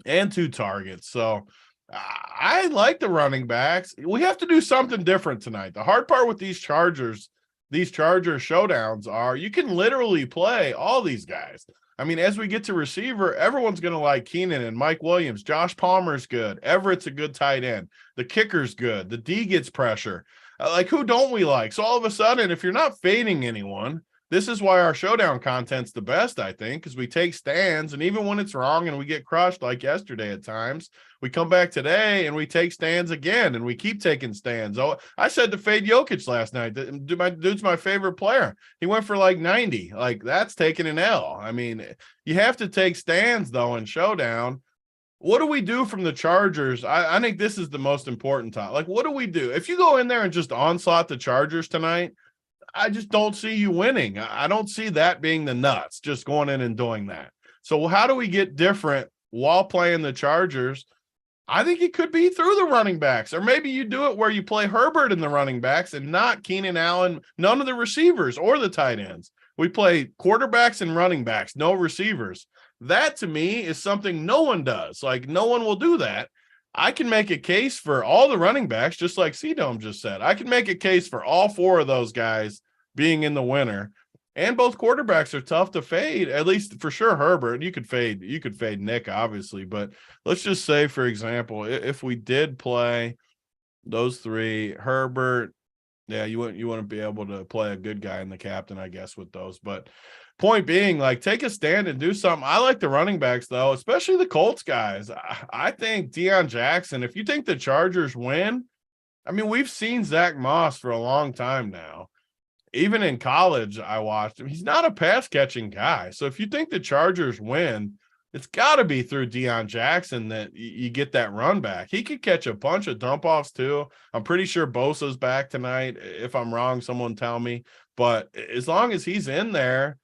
and 2 targets. So I like the running backs. We have to do something different tonight. The hard part with these Charger showdowns are you can literally play all these guys. I mean, as we get to receiver, everyone's going to like Keenan and Mike Williams. Josh Palmer's good. Everett's a good tight end. The kicker's good. The D gets pressure. Like, who don't we like? So all of a sudden, if you're not fading anyone, this is why our showdown content's the best, I think, because we take stands, and even when it's wrong and we get crushed like yesterday at times, we come back today and we take stands again, and we keep taking stands. Oh, I said to fade Jokic last night. Dude's my favorite player. He went for like 90. Like, that's taking an L. I mean, you have to take stands, though, in showdown. What do we do from the Chargers? I think this is the most important time. Like, what do we do? If you go in there and just onslaught the Chargers tonight, I just don't see you winning. I don't see that being the nuts, just going in and doing that. So how do we get different while playing the Chargers? I think it could be through the running backs, or maybe you do it where you play Herbert in the running backs and not Keenan Allen, none of the receivers or the tight ends. We play quarterbacks and running backs, no receivers. That to me is something no one does. Like, no one will do that. I can make a case for all the running backs, just like C-Dome just said. I can make a case for all 4 of those guys being in the winner. And both quarterbacks are tough to fade, at least for sure Herbert. You could fade Nick, obviously. But let's just say, for example, if we did play those 3, Herbert, yeah, you wouldn't be able to play a good guy in the captain, I guess, with those. But point being, like, take a stand and do something. I like the running backs, though, especially the Colts guys. I think Deion Jackson, if you think the Chargers win, I mean, we've seen Zach Moss for a long time now. Even in college, I watched him. He's not a pass-catching guy. So if you think the Chargers win, it's got to be through Deion Jackson that you get that run back. He could catch a bunch of dump-offs, too. I'm pretty sure Bosa's back tonight. If I'm wrong, someone tell me. But as long as he's in there,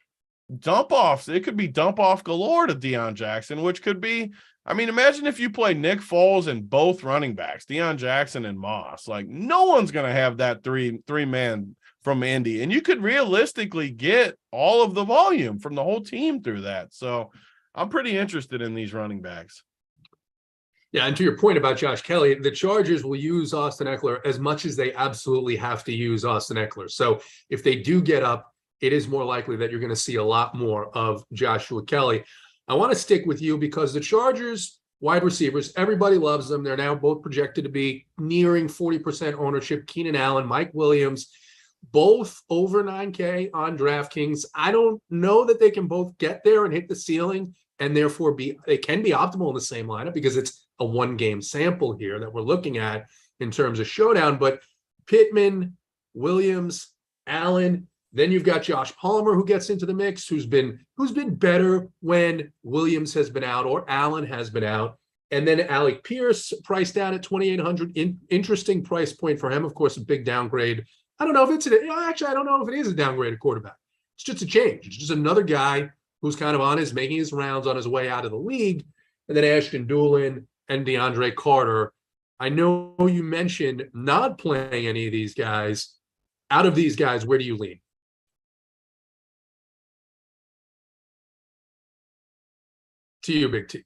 dump-offs, it could be dump-off galore to Deion Jackson, which could be, I mean, imagine if you play Nick Foles and both running backs, Deion Jackson and Moss. Like, no one's going to have that three-man from Indy. And you could realistically get all of the volume from the whole team through that. So I'm pretty interested in these running backs. Yeah, and to your point about Josh Kelly, the Chargers will use Austin Eckler as much as they absolutely have to use Austin Eckler. So if they do get up, it is more likely that you're going to see a lot more of Joshua Kelly. I want to stick with you because the Chargers wide receivers, everybody loves them. They're now both projected to be nearing 40% ownership. Keenan Allen, Mike Williams, both over 9K on DraftKings. I don't know that they can both get there and hit the ceiling and therefore they can be optimal in the same lineup because it's a 1-game sample here that we're looking at in terms of showdown. But Pittman, Williams, Allen, then you've got Josh Palmer who gets into the mix, who's been better when Williams has been out or Allen has been out. And then Alec Pierce priced down at 2,800. Interesting price point for him. Of course, a big downgrade. I don't know if it's I don't know if it is a downgrade at quarterback. It's just a change. It's just another guy who's kind of making his rounds on his way out of the league, and then Ashton Doolin and DeAndre Carter. I know you mentioned not playing any of these guys. Out of these guys, where do you lean? To you, Big T.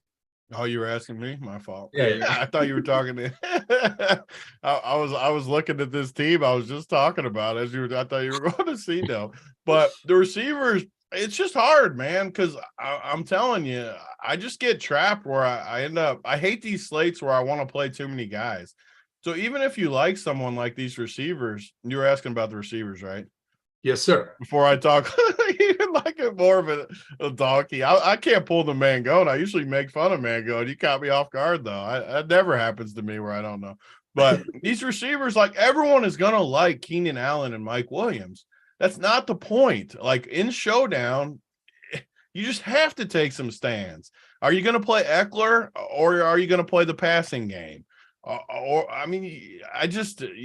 Oh, you were asking me? My fault. Yeah. I thought you were talking to. I was looking at this team. I was just talking about I thought you were going to see them, but the receivers. It's just hard, man. Because I'm telling you, I just get trapped where I end up. I hate these slates where I want to play too many guys. So even if you like someone like these receivers, you were asking about the receivers, right? Yes, sir. Before I talk, even like a more of a donkey. I can't pull the Mangone. I usually make fun of Mangone. You caught me off guard, though. That never happens to me where I don't know. But these receivers, like everyone is going to like Keenan Allen and Mike Williams. That's not the point. Like in Showdown, you just have to take some stands. Are you going to play Eckler or are you going to play the passing game? You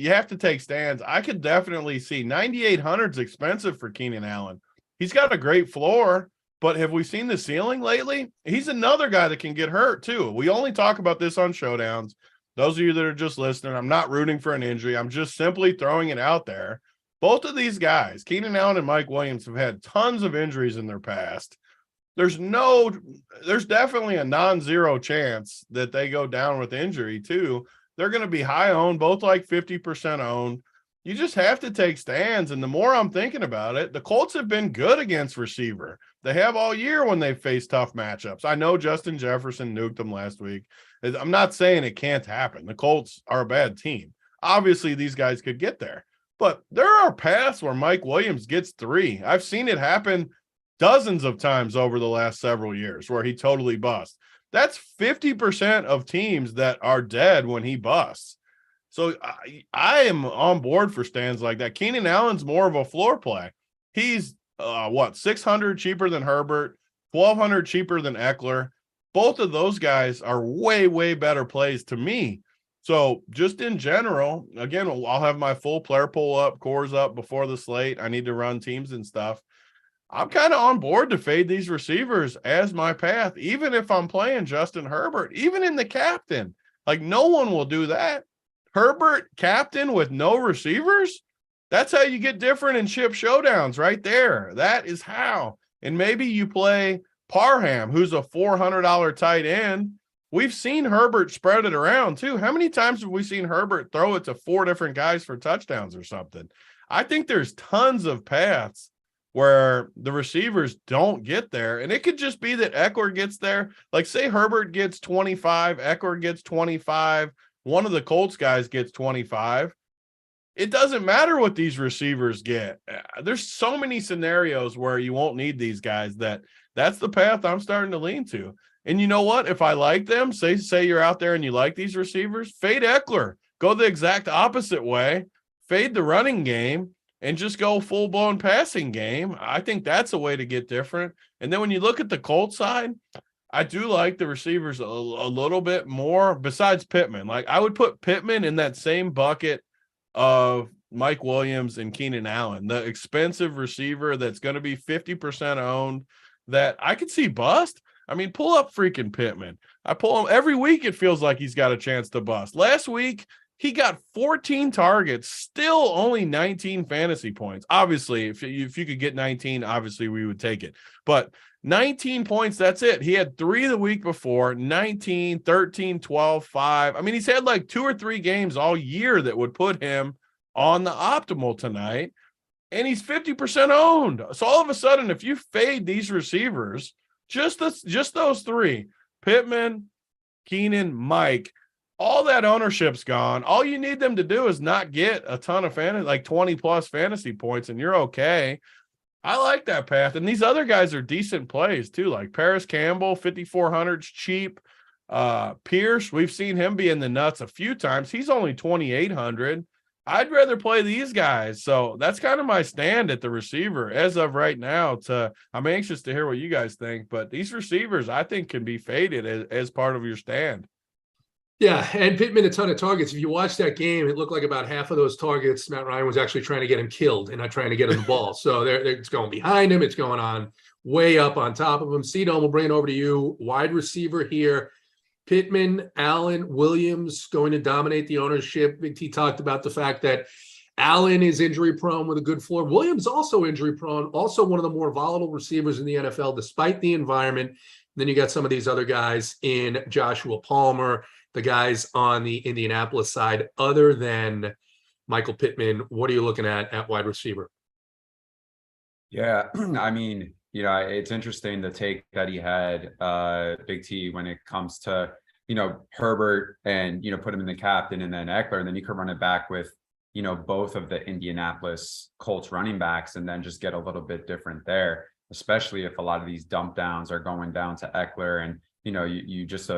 have to take stands. I could definitely see 9,800 is expensive for Keenan Allen. He's got a great floor, but have we seen the ceiling lately? He's another guy that can get hurt too. We only talk about this on Showdowns. Those of you that are just listening, I'm not rooting for an injury. I'm just simply throwing it out there. Both of these guys, Keenan Allen and Mike Williams, have had tons of injuries in their past. There's definitely a non-zero chance that they go down with injury too. They're going to be high owned, both like 50% owned. You just have to take stands. And the more I'm thinking about it, the Colts have been good against receiver. They have all year when they face tough matchups. I know Justin Jefferson nuked them last week. I'm not saying it can't happen. The Colts are a bad team. Obviously, these guys could get there. But there are paths where Mike Williams gets 3. I've seen it happen dozens of times over the last several years where he totally busts. That's 50% of teams that are dead when he busts. So I am on board for stands like that. Keenan Allen's more of a floor play. He's $600 cheaper than Herbert, $1,200 cheaper than Eckler. Both of those guys are way, way better plays to me. So just in general, again, I'll have my full player pool up, cores up before the slate. I need to run teams and stuff. I'm kind of on board to fade these receivers as my path, even if I'm playing Justin Herbert, even in the captain. Like no one will do that. Herbert captain with no receivers? That's how you get different in chip showdowns right there. That is how. And maybe you play Parham, who's a $400 tight end. We've seen Herbert spread it around too. How many times have we seen Herbert throw it to 4 different guys for touchdowns or something? I think there's tons of paths where the receivers don't get there. And it could just be that Eckler gets there. Like say Herbert gets 25, Eckler gets 25, one of the Colts guys gets 25. It doesn't matter what these receivers get. There's so many scenarios where you won't need these guys that's the path I'm starting to lean to. And you know what? If I like them, say you're out there and you like these receivers, fade Eckler. Go the exact opposite way. Fade the running game and just go full-blown passing game. I think that's a way to get different. And then when you look at the Colts side, I do like the receivers a little bit more besides Pittman. Like I would put Pittman in that same bucket of Mike Williams and Keenan Allen, the expensive receiver that's going to be 50% owned that I could see bust. I mean, pull up freaking Pittman. I pull him every week. It feels like he's got a chance to bust. Last week, he got 14 targets, still only 19 fantasy points. Obviously, if you could get 19, obviously we would take it. But 19 points, that's it. He had 3 the week before, 19, 13, 12, 5. I mean, he's had like 2 or 3 games all year that would put him on the optimal tonight. And he's 50% owned. So all of a sudden, if you fade these receivers, just those 3, Pittman, Keenan, Mike, all that ownership's gone. All you need them to do is not get a ton of fantasy, like 20 plus fantasy points, and you're okay. I like that path. And these other guys are decent plays too, like Paris Campbell, 5,400's cheap. Pierce, we've seen him be in the nuts a few times. He's only 2,800. I'd rather play these guys. So that's kind of my stand at the receiver as of right now. I'm anxious to hear what you guys think, but these receivers I think can be faded as part of your stand. Yeah, and Pittman a ton of targets. If you watch that game, it looked like about half of those targets, Matt Ryan was actually trying to get him killed and not trying to get him the ball. So it's going behind him. It's going on way up on top of him. C-Dome, we'll bring it over to you. Wide receiver here. Pittman, Allen, Williams going to dominate the ownership. Big T talked about the fact that Allen is injury prone with a good floor. Williams also injury prone, also one of the more volatile receivers in the NFL, despite the environment. And then you got some of these other guys in Joshua Palmer, the guys on the Indianapolis side. Other than Michael Pittman, what are you looking at wide receiver? Yeah, I mean, you know, it's interesting the take that he had, Big T, when it comes to, you know, Herbert and, you know, put him in the captain and then Eckler, and then you could run it back with, you know, both of the Indianapolis Colts running backs and then just get a little bit different there, especially if a lot of these dump downs are going down to Eckler and, you know, you just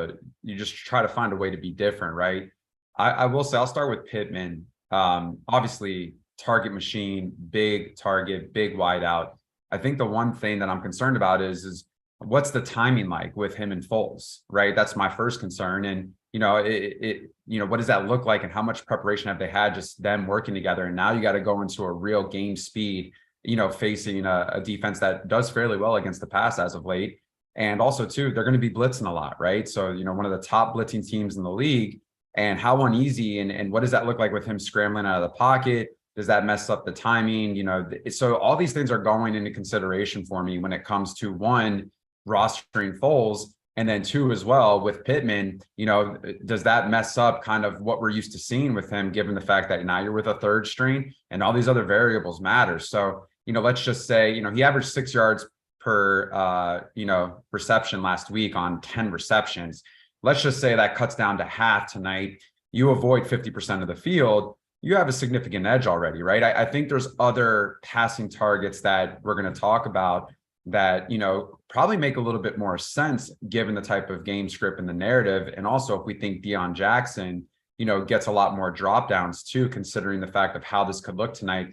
try to find a way to be different, right? I will say, I'll start with Pittman. Obviously, target machine, big target, big wide out. I think the one thing that I'm concerned about is what's the timing like with him and Foles, right? That's my first concern. And, you know, you know, what does that look like and how much preparation have they had just them working together? And now you got to go into a real game speed, you know, facing a defense that does fairly well against the pass as of late. And also too, they're going to be blitzing a lot, right? So, you know, one of the top blitzing teams in the league, and how uneasy and what does that look like with him scrambling out of the pocket? Does that mess up the timing? You know, so all these things are going into consideration for me when it comes to one, rostering Foles, and then two as well with Pittman. You know, does that mess up kind of what we're used to seeing with him, given the fact that now you're with a third string and all these other variables matter? So, you know, let's just say, you know, he averaged 6 yards per, you know, reception last week on 10 receptions. Let's just say that cuts down to half tonight. You avoid 50% of the field. You have a significant edge already, right? I think there's other passing targets that we're going to talk about that, you know, probably make a little bit more sense given the type of game script and the narrative. And also if we think Deion Jackson, you know, gets a lot more drop downs too, considering the fact of how this could look tonight.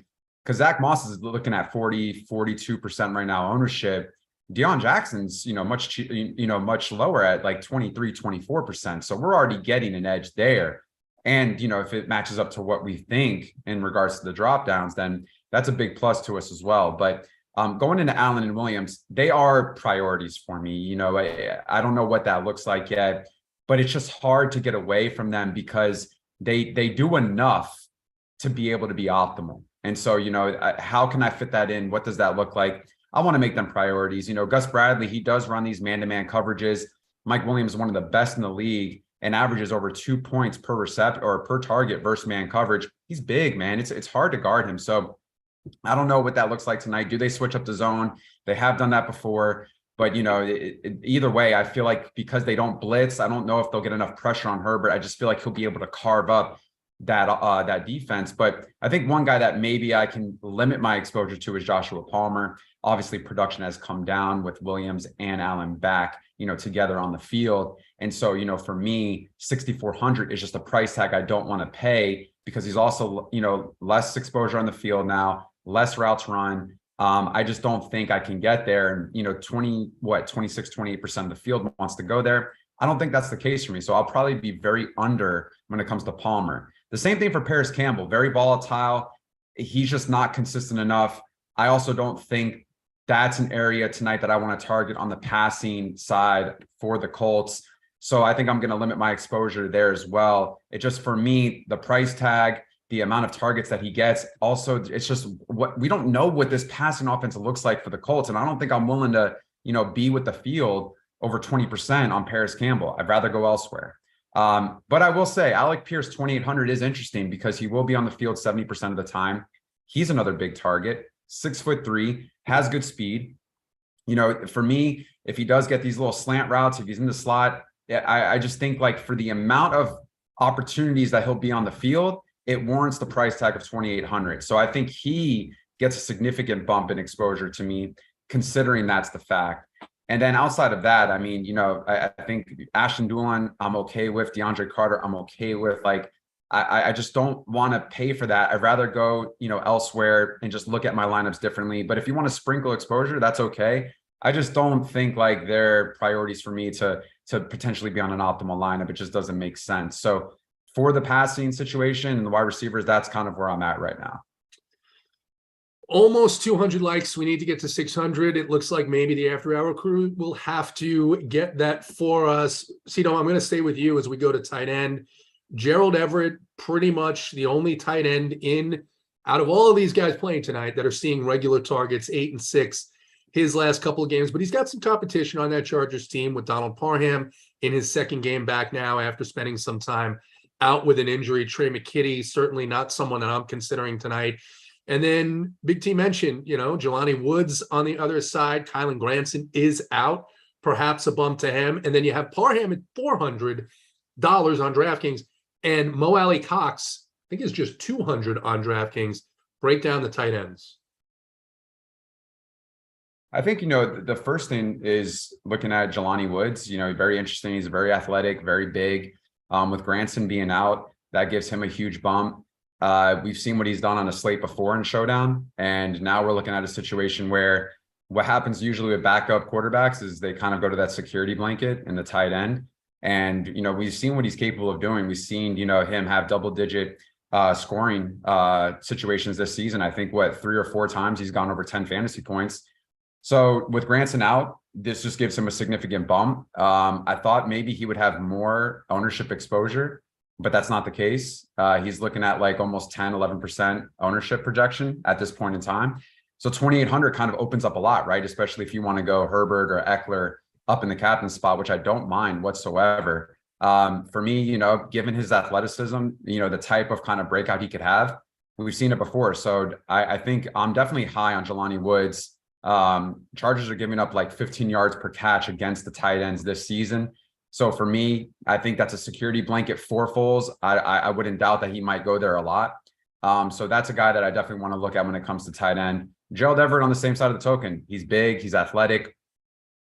Because Zach Moss is looking at 42% right now ownership. Deion Jackson's, you know, much lower at like 23-24%. So we're already getting an edge there. And, you know, if it matches up to what we think in regards to the drop downs, then that's a big plus to us as well. But going into Allen and Williams, they are priorities for me. You know, I don't know what that looks like yet, but it's just hard to get away from them because they do enough to be able to be optimal. And so, you know, how can I fit that in? What does that look like? I want to make them priorities. You know, Gus Bradley, he does run these man-to-man coverages. Mike Williams is one of the best in the league and averages over 2 points per reception or per target versus man coverage. He's big, man. It's hard to guard him. So I don't know what that looks like tonight. Do they switch up the zone? They have done that before. But, you know, either way, I feel like because they don't blitz, I don't know if they'll get enough pressure on Herbert. I just feel like he'll be able to carve up that defense. But I think one guy that maybe I can limit my exposure to is Joshua Palmer. Obviously, production has come down with Williams and Allen back, you know, together on the field. And so, you know, for me, 6,400 is just a price tag I don't want to pay because he's also, you know, less exposure on the field now, less routes run. I just don't think I can get there. And, you know, 28% of the field wants to go there. I don't think that's the case for me. So I'll probably be very under when it comes to Palmer. The same thing for Paris Campbell, very volatile. He's just not consistent enough. I also don't think that's an area tonight that I want to target on the passing side for the Colts. So I think I'm going to limit my exposure there as well. It just, for me, the price tag, the amount of targets that he gets, also, it's just what we don't know what this passing offense looks like for the Colts. And I don't think I'm willing to, you know, be with the field over 20% on Paris Campbell. I'd rather go elsewhere. But I will say Alec Pierce 2,800 is interesting because he will be on the field 70% of the time. He's another big target, 6'3", has good speed. You know, for me, if he does get these little slant routes, if he's in the slot, I just think like for the amount of opportunities that he'll be on the field, it warrants the price tag of 2,800. So I think he gets a significant bump in exposure to me, considering that's the fact. And then outside of that, I mean, you know, I think Ashton Dulin, I'm okay with. DeAndre Carter, I'm okay with. Like, I just don't want to pay for that. I'd rather go, you know, elsewhere and just look at my lineups differently. But if you want to sprinkle exposure, that's okay. I just don't think like they're priorities for me to potentially be on an optimal lineup. It just doesn't make sense. So for the passing situation and the wide receivers, that's kind of where I'm at right now. Almost 200 likes. We need to get to 600. It looks like maybe the After Hour crew will have to get that for us. Cito, I'm going to stay with you as we go to tight end. Gerald Everett, pretty much the only tight end out of all of these guys playing tonight that are seeing regular targets, 8 and 6 his last couple of games. But he's got some competition on that Chargers team with Donald Parham in his second game back now after spending some time out with an injury. Trey McKitty, certainly not someone that I'm considering tonight. And then Big T mentioned, Jelani Woods on the other side. Kylan Granson is out, perhaps a bump to him. And then you have Parham at $400 on DraftKings. And Mo Alley Cox, I think, is just $200 on DraftKings. Break down the tight ends. I think, the first thing is looking at Jelani Woods, very interesting. He's very athletic, very big. With Granson being out, that gives him a huge bump. We've seen what he's done on a slate before in Showdown, and now we're looking at a situation where what happens usually with backup quarterbacks is they kind of go to that security blanket in the tight end. And, we've seen what he's capable of doing. We've seen, him have double-digit scoring situations this season. I think, 3 or 4 times he's gone over 10 fantasy points. So with Granson out, this just gives him a significant bump. I thought maybe he would have more ownership exposure, but that's not the case. He's looking at like almost 10, 11% ownership projection at this point in time. So 2,800 kind of opens up a lot, right? Especially if you want to go Herbert or Eckler up in the captain spot, which I don't mind whatsoever. For me, given his athleticism, the type of kind of breakout he could have, we've seen it before. So I think I'm definitely high on Jelani Woods. Chargers are giving up like 15 yards per catch against the tight ends this season. So for me, I think that's a security blanket for Foles. I wouldn't doubt that he might go there a lot. So that's a guy that I definitely want to look at when it comes to tight end. Gerald Everett on the same side of the token. He's big, he's athletic.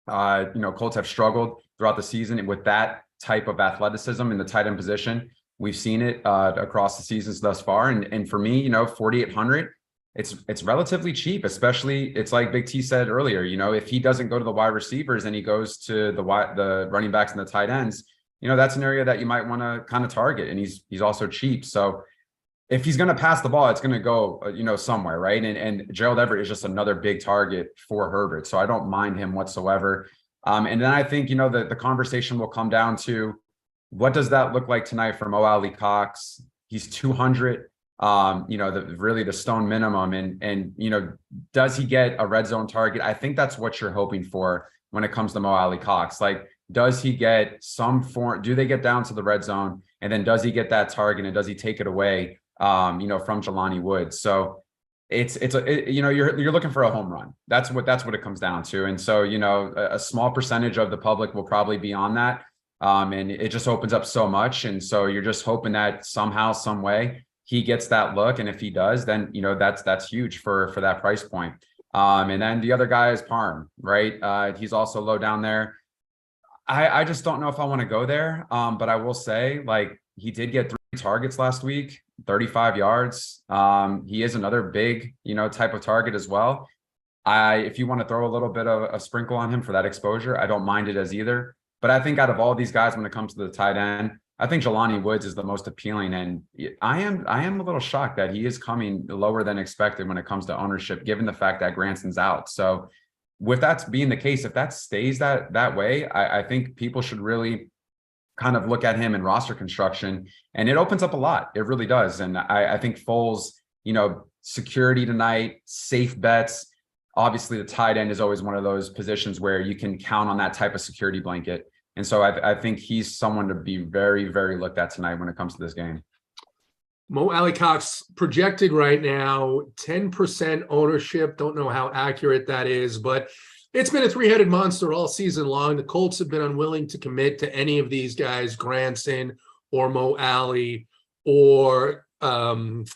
Colts have struggled throughout the season with that type of athleticism in the tight end position. We've seen it across the seasons thus far. And for me, 4,800, it's relatively cheap, especially it's like Big T said earlier, if he doesn't go to the wide receivers and he goes to the running backs and the tight ends, that's an area that you might want to kind of target. And he's also cheap. So if he's going to pass the ball, it's going to go, somewhere, right? And Gerald Everett is just another big target for Herbert. So I don't mind him whatsoever. And then I think, the conversation will come down to what does that look like tonight for Mo Alley Cox? He's 200. Really the stone minimum, and does he get a red zone target? I think that's what you're hoping for when it comes to Mo Alley Cox. Like, does he get some form? Do they get down to the red zone, and then does he get that target, and does he take it away? From Jelani Woods. So you're looking for a home run. That's what it comes down to. And so a small percentage of the public will probably be on that, and it just opens up so much. And so you're just hoping that somehow, some way, he gets that look. And if he does, then, that's huge for that price point. And then the other guy is Parham, right? He's also low down there. I just don't know if I want to go there. But I will say, like, he did get 3 targets last week, 35 yards. He is another big, type of target as well. If you want to throw a little bit of a sprinkle on him for that exposure, I don't mind it as either. But I think out of all these guys, when it comes to the tight end, I think Jelani Woods is the most appealing, and I am a little shocked that he is coming lower than expected when it comes to ownership, given the fact that Granson's out. So with that being the case, if that stays that way, I think people should really kind of look at him in roster construction, and it opens up a lot. It really does. And I think Foles, security tonight, safe bets. Obviously, the tight end is always one of those positions where you can count on that type of security blanket. And so I think he's someone to be very, very looked at tonight when it comes to this game. Mo Alley Cox projected right now, 10% ownership. Don't know how accurate that is, but it's been a 3-headed monster all season long. The Colts have been unwilling to commit to any of these guys, Granson or Mo Alley or the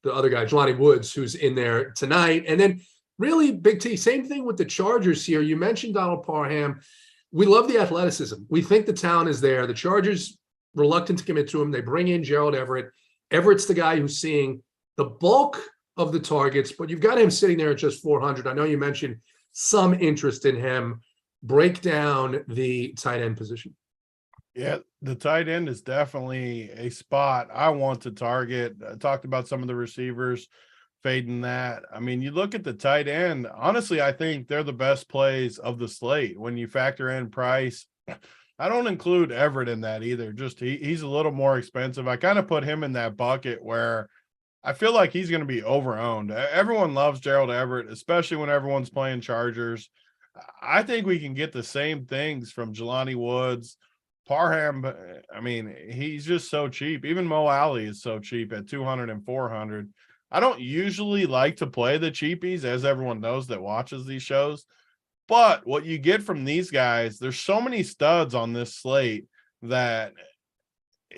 other guy, Jelani Woods, who's in there tonight. And then really, Big T, same thing with the Chargers here. You mentioned Donald Parham. We love the athleticism. We think the talent is there. The Chargers reluctant to commit to him. They bring in Gerald Everett. Everett's the guy who's seeing the bulk of the targets, but you've got him sitting there at just 400. I know you mentioned some interest in him. Break down the tight end position. Yeah, the tight end is definitely a spot I want to target. I talked about some of the receivers. fading that. I mean, you look at the tight end. Honestly, I think they're the best plays of the slate when you factor in price. I don't include Everett in that either. Just he's a little more expensive. I kind of put him in that bucket where I feel like he's going to be overowned. Everyone loves Gerald Everett, especially when everyone's playing Chargers. I think we can get the same things from Jelani Woods. Parham, I mean, he's just so cheap. Even Mo Alley is so cheap at 200 and 400. I don't usually like to play the cheapies, as everyone knows that watches these shows. But what you get from these guys, there's so many studs on this slate that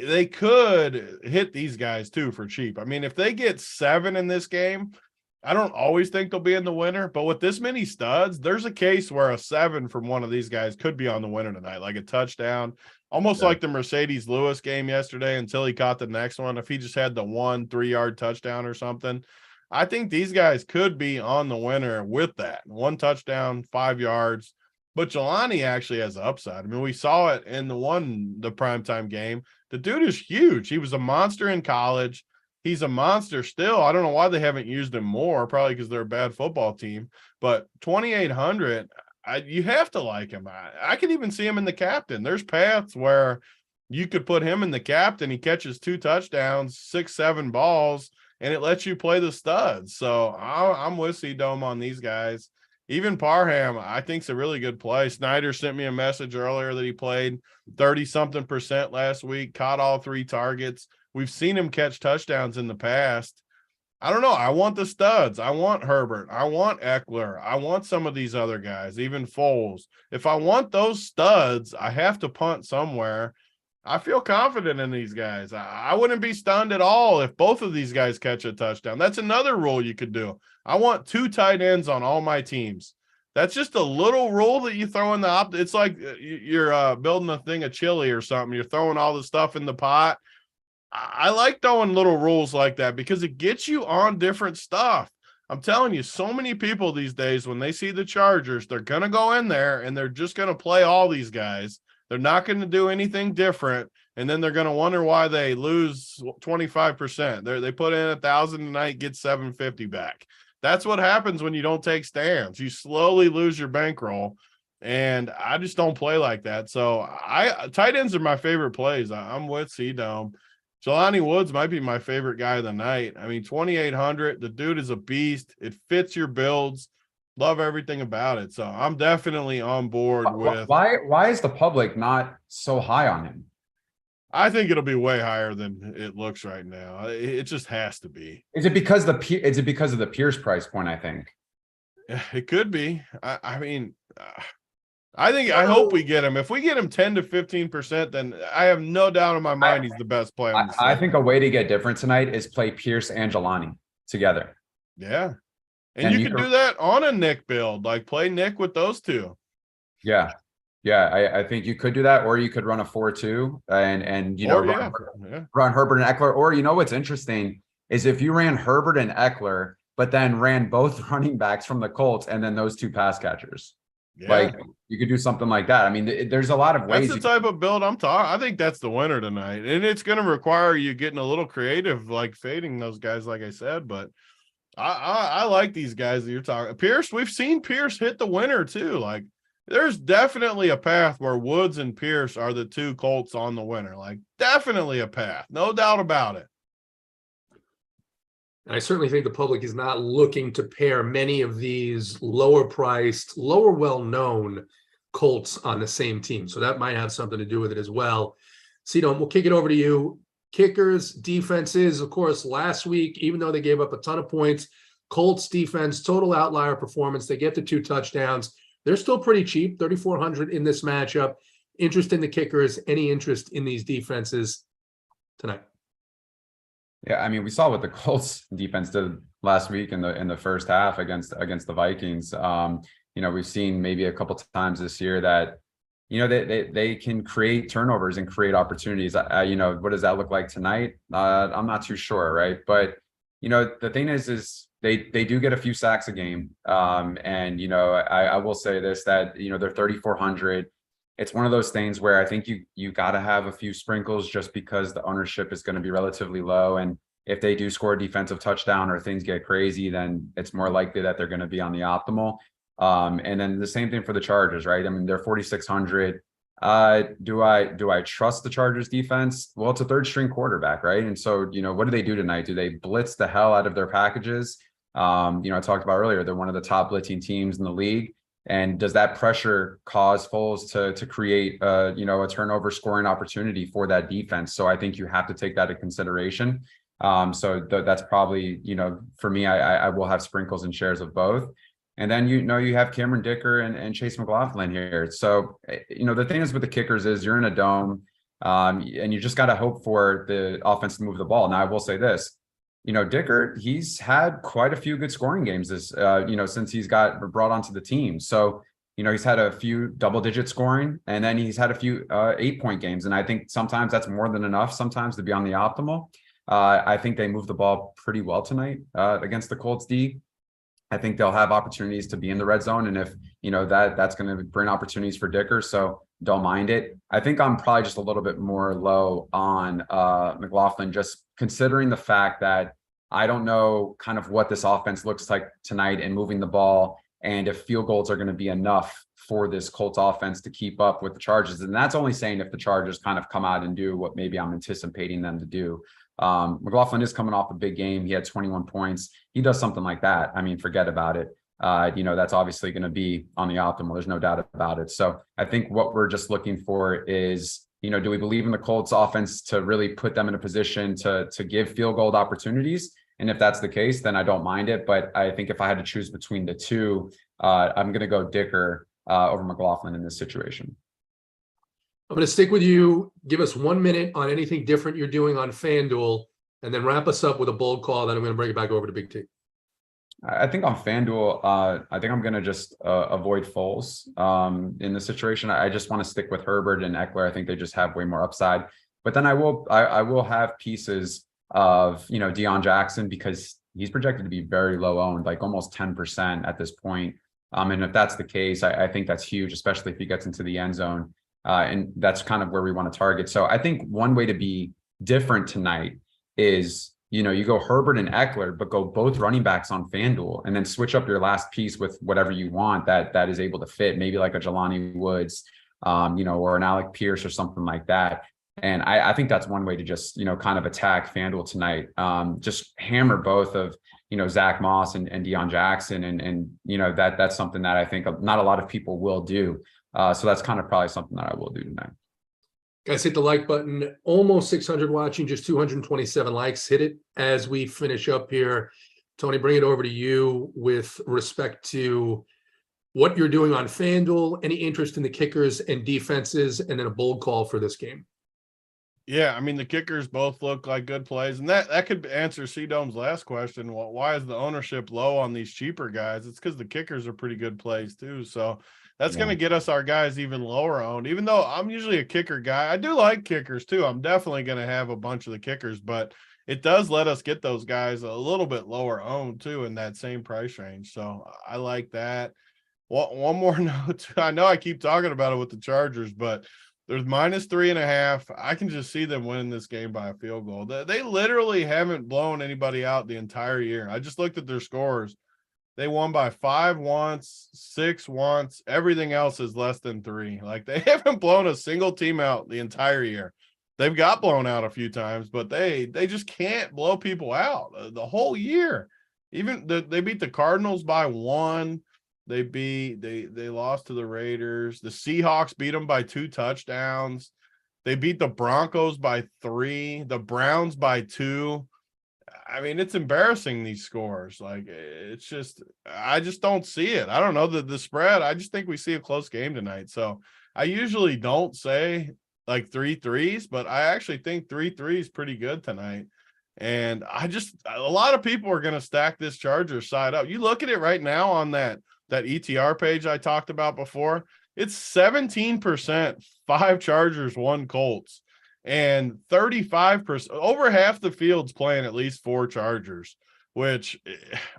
they could hit these guys too for cheap. I mean, if they get 7 in this game, I don't always think they'll be in the winner, but with this many studs, there's a case where a 7 from one of these guys could be on the winner tonight, like a touchdown, almost like the Mercedes Lewis game yesterday until he caught the next one. If he just had the 1 3-yard touchdown or something, I think these guys could be on the winner with that 1 touchdown, 5 yards. But Jelani actually has upside. I mean, we saw it in the primetime game. The dude is huge. He was a monster in college. He's a monster still. I don't know why they haven't used him more, probably because they're a bad football team. But 2,800, you have to like him. I could even see him in the captain. There's paths where you could put him in the captain. He catches 2 touchdowns, 6-7 balls, and it lets you play the studs. So I'm with C-Dome on these guys. Even Parham, I think, is a really good play. Snyder sent me a message earlier that he played 30-something% last week, caught all 3 targets. We've seen him catch touchdowns in the past. I don't know. I want the studs. I want Herbert. I want Eckler. I want some of these other guys, even Foles. If I want those studs, I have to punt somewhere. I feel confident in these guys. I wouldn't be stunned at all if both of these guys catch a touchdown. That's another rule you could do. I want 2 tight ends on all my teams. That's just a little rule that you throw in the it's like you're building a thing of chili or something. You're throwing all the stuff in the pot. I like throwing little rules like that because it gets you on different stuff. I'm telling you, so many people these days, when they see the Chargers, they're going to go in there and they're just going to play all these guys. They're not going to do anything different. And then they're going to wonder why they lose 25%. They put in 1,000 tonight, get 750 back. That's what happens when you don't take stands. You slowly lose your bankroll. And I just don't play like that. So tight ends are my favorite plays. I'm with C-Dome. Jelani Woods might be my favorite guy of the night. I mean, 2,800, the dude is a beast. It fits your builds. Love everything about it. So I'm definitely on board with. Why is the public not so high on him? I think it'll be way higher than it looks right now. It just has to be. Is it because of the Pierce price point? I think it could be. I hope we get him. If we get him 10 to 15%, then I have no doubt in my mind he's the best player. I think a way to get different tonight is play Pierce and Jelani together. Yeah. And you can do that on a Nick build, like play Nick with those 2. Yeah. Yeah. I think you could do that, or you could run a 4-2 and run Herbert and Eckler. Or, what's interesting is if you ran Herbert and Eckler, but then ran both running backs from the Colts and then those 2 pass catchers. Yeah. Like you could do something like that. I mean, there's a lot of ways. That's the type of build I'm talking. I think that's the winner tonight, and it's going to require you getting a little creative, like fading those guys, like I said. But I like these guys that you're talking. Pierce, we've seen Pierce hit the winner too. Like there's definitely a path where Woods and Pierce are the 2 Colts on the winner. Like definitely a path, no doubt about it. I certainly think the public is not looking to pair many of these lower priced, lower well-known Colts on the same team. So that might have something to do with it as well. C-Dome, we'll kick it over to you. Kickers, defenses, of course, last week, even though they gave up a ton of points, Colts defense, total outlier performance. They get the 2 touchdowns. They're still pretty cheap, 3,400 in this matchup. Interest in the kickers, any interest in these defenses tonight? Yeah, I mean, we saw what the Colts defense did last week in the first half against the Vikings. We've seen maybe a couple times this year that they can create turnovers and create opportunities. What does that look like tonight? I'm not too sure, right? But the thing is they do get a few sacks a game. I will say this, that they're 3,400. It's one of those things where I think you got to have a few sprinkles just because the ownership is going to be relatively low. And if they do score a defensive touchdown or things get crazy, then it's more likely that they're going to be on the optimal. And then the same thing for the Chargers, right? I mean, they're 4,600. Do I trust the Chargers defense? Well, it's a third string quarterback, right? And so, what do they do tonight? Do they blitz the hell out of their packages? I talked about earlier, they're one of the top blitzing teams in the league. And does that pressure cause Foles to create a turnover scoring opportunity for that defense? So I think you have to take that into consideration. That's probably, for me, I will have sprinkles and shares of both. And then, you have Cameron Dicker and Chase McLaughlin here. So, the thing is with the kickers is you're in a dome, and you just got to hope for the offense to move the ball. Now, I will say this, Dicker, he's had quite a few good scoring games since he's got brought onto the team. So, he's had a few double-digit scoring, and then he's had a few 8-point games. And I think sometimes that's more than enough sometimes to be on the optimal. I think they moved the ball pretty well tonight against the Colts D. I think they'll have opportunities to be in the red zone. And if, that's going to bring opportunities for Dicker. So don't mind it. I think I'm probably just a little bit more low on McLaughlin, just considering the fact that I don't know kind of what this offense looks like tonight and moving the ball, and if field goals are going to be enough for this Colts offense to keep up with the Chargers. And that's only saying if the Chargers kind of come out and do what maybe I'm anticipating them to do. McLaughlin is coming off a big game. He had 21 points. He does something like that, I mean, forget about it. That's obviously going to be on the optimal. There's no doubt about it. So I think what we're just looking for is, do we believe in the Colts offense to really put them in a position to give field goal opportunities? And if that's the case, then I don't mind it. But I think if I had to choose between the two, I'm going to go Dicker over McLaughlin in this situation. I'm going to stick with you. Give us 1 minute on anything different you're doing on FanDuel, and then wrap us up with a bold call. Then I'm going to bring it back over to BigT. I think on FanDuel, I think I'm going to just avoid Foles in this situation. I just want to stick with Herbert and Eckler. I think they just have way more upside. But then I will have pieces of, Deion Jackson, because he's projected to be very low owned, like almost 10% at this point. And if that's the case, I think that's huge, especially if he gets into the end zone. And that's kind of where we want to target. So I think one way to be different tonight is, you go Herbert and Eckler, but go both running backs on FanDuel, and then switch up your last piece with whatever you want that is able to fit, maybe like a Jelani Woods, or an Alec Pierce or something like that. And I think that's one way to just, kind of attack FanDuel tonight. Just hammer both of, Zach Moss and Deion Jackson. And that's something that I think not a lot of people will do. So that's kind of probably something that I will do tonight. Guys, hit the like button. Almost 600 watching, just 227 likes. Hit it as we finish up here. Tony, bring it over to you with respect to what you're doing on FanDuel, any interest in the kickers and defenses, and then a bold call for this game. Yeah, I mean, the kickers both look like good plays, and that could answer C-Dome's last question. Well, why is the ownership low on these cheaper guys? It's because the kickers are pretty good plays too. So that's going to get us our guys even lower owned, even though I'm usually a kicker guy. I do like kickers too. I'm definitely going to have a bunch of the kickers, but it does let us get those guys a little bit lower owned too in that same price range. So I like that. One more note. I know I keep talking about it with the Chargers, but there's -3.5. I can just see them winning this game by a field goal. They literally haven't blown anybody out the entire year. I just looked at their scores. They won by 5 once, 6 once. Everything else is less than 3. Like, they haven't blown a single team out the entire year. They've got blown out a few times, but they just can't blow people out the whole year. Even they beat the Cardinals by 1. They lost to the Raiders. The Seahawks beat them by 2 touchdowns. They beat the Broncos by 3. The Browns by 2. I mean, it's embarrassing, these scores. Like, it's just, I just don't see it. I don't know the spread. I just think we see a close game tonight. So I usually don't say like 3 threes, but I actually think 3 threes pretty good tonight. And a lot of people are going to stack this Chargers side up. You look at it right now on that ETR page I talked about before. It's 17%, 5 Chargers, 1 Colts. And 35%, over half the field's playing at least 4 Chargers, which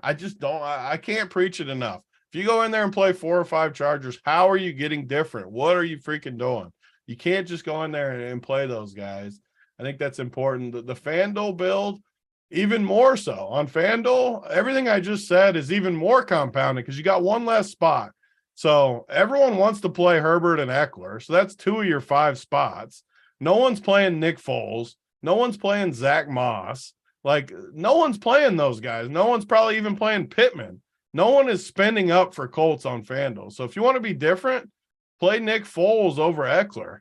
I just don't, I can't preach it enough. If you go in there and play 4 or 5 Chargers, how are you getting different? What are you freaking doing? You can't just go in there and play those guys. I think that's important. The FanDuel build, even more so. On FanDuel, everything I just said is even more compounded because you got one less spot. So everyone wants to play Herbert and Eckler. So that's 2 of your 5 spots. No one's playing Nick Foles. No one's playing Zach Moss. Like, no one's playing those guys. No one's probably even playing Pittman. No one is spending up for Colts on FanDuel. So if you want to be different, play Nick Foles over Eckler.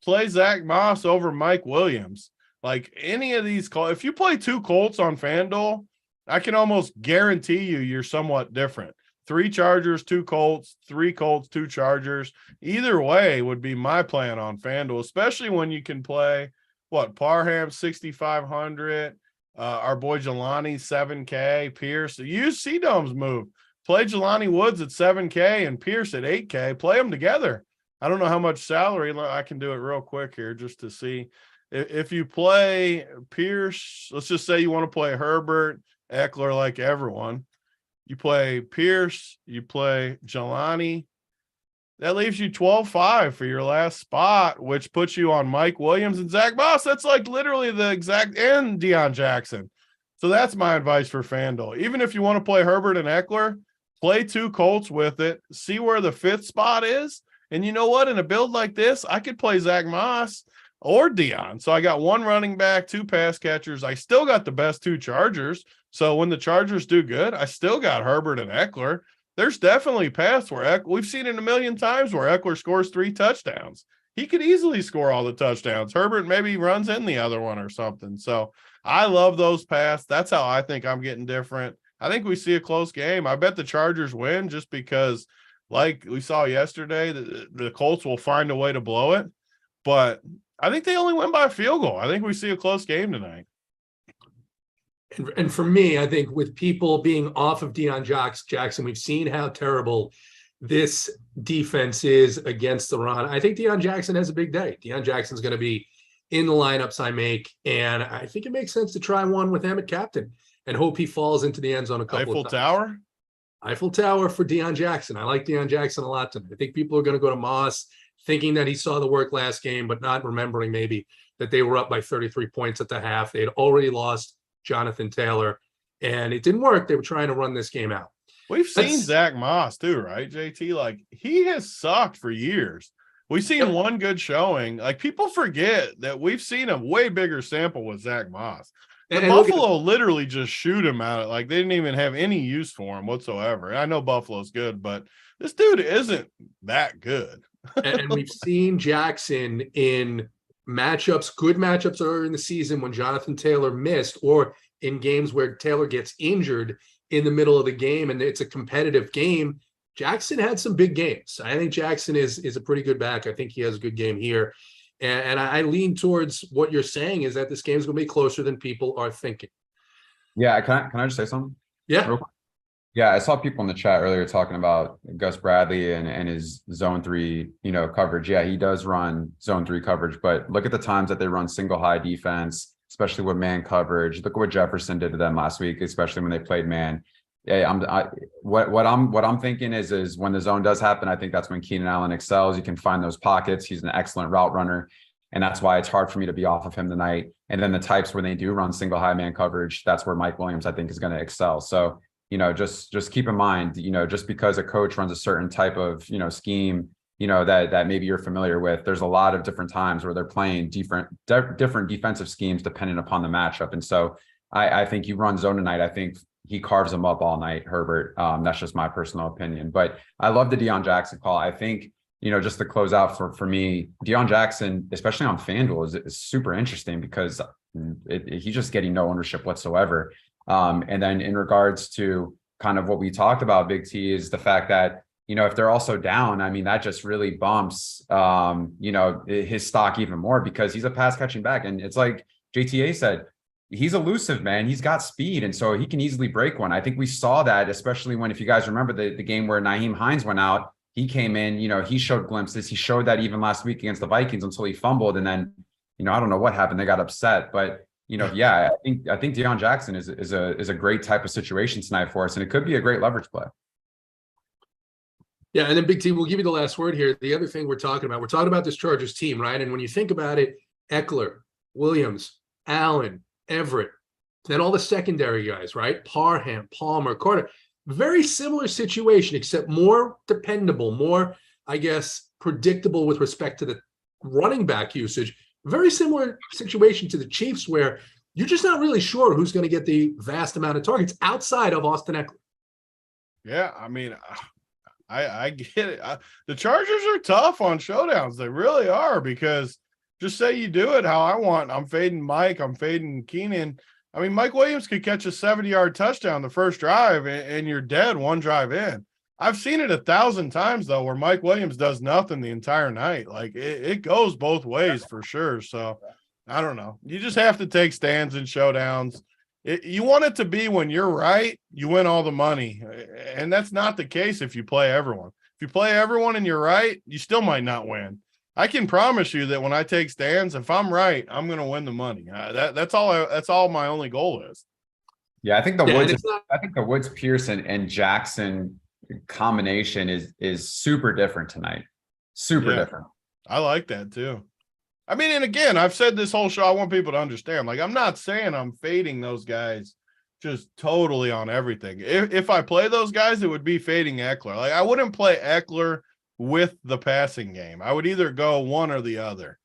Play Zach Moss over Mike Williams. Like, any of these Colts, if you play 2 Colts on FanDuel, I can almost guarantee you're somewhat different. 3 Chargers, 2 Colts, 3 Colts, 2 Chargers. Either way would be my plan on FanDuel, especially when you can play, Parham 6,500, our boy Jelani 7K, Pierce. Use C-Dome's move. Play Jelani Woods at 7K and Pierce at 8K. Play them together. I don't know how much salary. I can do it real quick here just to see. If you play Pierce, let's just say you want to play Herbert, Eckler like everyone. You play Pierce, you play Jelani. That leaves you 12-5 for your last spot, which puts you on Mike Williams and Zach Moss. That's like literally the exact, and Deion Jackson. So that's my advice for FanDuel. Even if you want to play Herbert and Eckler, play 2 Colts with it. See where the 5th spot is. And you know what? In a build like this, I could play Zach Moss or Deion. So I got 1 running back, 2 pass catchers. I still got the best 2 Chargers. So when the Chargers do good, I still got Herbert and Eckler. There's definitely paths where we've seen it a million times where Eckler scores 3 touchdowns. He could easily score all the touchdowns. Herbert maybe runs in the other one or something. So I love those paths. That's how I think I'm getting different. I think we see a close game. I bet the Chargers win just because, like we saw yesterday, the Colts will find a way to blow it. But I think they only win by a field goal. I think we see a close game tonight. And for me, I think with people being off of Deion Jackson, we've seen how terrible this defense is against the run. I think Deion Jackson has a big day. Deion Jackson's going to be in the lineups I make, and I think it makes sense to try one with him at captain and hope he falls into the end zone a couple of times. Eiffel Tower for Deion Jackson. I like Deion Jackson a lot tonight. I think people are going to go to Moss thinking that he saw the work last game, but not remembering maybe that they were up by 33 points at the half. They had already lost Jonathan Taylor, and it didn't work. They were trying to run this game out. We've seen Zach Moss too, right, JT? Like, he has sucked for years. We've seen one good showing. Like, people forget that we've seen a way bigger sample with Zach Moss. And Buffalo literally just shoot him out. Like, they didn't even have any use for him whatsoever. I know Buffalo's good, but this dude isn't that good. And we've seen Jackson in matchups, good matchups earlier in the season when Jonathan Taylor missed, or in games where Taylor gets injured in the middle of the game and it's a competitive game. Jackson had some big games. I think Jackson is a pretty good back. I think he has a good game here. And I lean towards what you're saying is that this game's going to be closer than people are thinking. Yeah, can I just say something? Yeah. Real quick? Yeah, I saw people in the chat earlier talking about Gus Bradley and his zone 3, coverage. Yeah, he does run zone 3 coverage, but look at the times that they run single high defense, especially with man coverage. Look at what Jefferson did to them last week, especially when they played man. Yeah, what I'm thinking is when the zone does happen, I think that's when Keenan Allen excels. You can find those pockets. He's an excellent route runner, and that's why it's hard for me to be off of him tonight. And then the types where they do run single high man coverage, that's where Mike Williams, I think, is going to excel. So, just keep in mind, just because a coach runs a certain type of, scheme, that maybe you're familiar with, there's a lot of different times where they're playing different defensive schemes depending upon the matchup. And so I think you run zone tonight. I think he carves them up all night, Herbert. That's just my personal opinion. But I love the Deion Jackson call. I think, just to close out for me, Deion Jackson, especially on FanDuel, is super interesting because he's just getting no ownership whatsoever. And then in regards to kind of what we talked about, Big T, is the fact that, if they're also down, I mean, that just really bumps, his stock even more because he's a pass catching back. And it's like JTA said, he's elusive, man. He's got speed. And so he can easily break one. I think we saw that, especially when, if you guys remember the game where Nyheim Hines went out, he came in, he showed glimpses. He showed that even last week against the Vikings until he fumbled. And then, I don't know what happened. They got upset, but yeah, I think Deion Jackson is a great type of situation tonight for us. And it could be a great leverage play. Yeah. And then Big T, we'll give you the last word here. The other thing we're talking about this Chargers team, right? And when you think about it, Eckler, Williams, Allen, Everett, Then all the secondary guys, right? Parham, Palmer, Carter. Very similar situation, except more dependable, more, I guess, predictable with respect to the running back usage. Very similar situation to the Chiefs, where you're just not really sure who's going to get the vast amount of targets outside of Austin Eckler. Yeah, I mean, I get it. The Chargers are tough on showdowns. They really are, because just say you do it how I want. I'm fading Mike. I'm fading Keenan. I mean, Mike Williams could catch a 70-yard touchdown the first drive, and you're dead one drive in. I've seen it 1,000 times, though, where Mike Williams does nothing the entire night. Like, it goes both ways for sure. So, I don't know. You just have to take stands in showdowns. You want it to be when you're right, you win all the money. And that's not the case if you play everyone. If you play everyone and you're right, you still might not win. I can promise you that when I take stands, if I'm right, I'm going to win the money. That's all my only goal is. Yeah, I think the Woods, Pearson, and Jackson combination is super different tonight. Super different. I like that too. I mean, and again, I've said this whole show, I want people to understand, like, I'm not saying I'm fading those guys just totally on everything. If I play those guys, it would be fading Eckler. Like, I wouldn't play Eckler with the passing game. I would either go one or the other.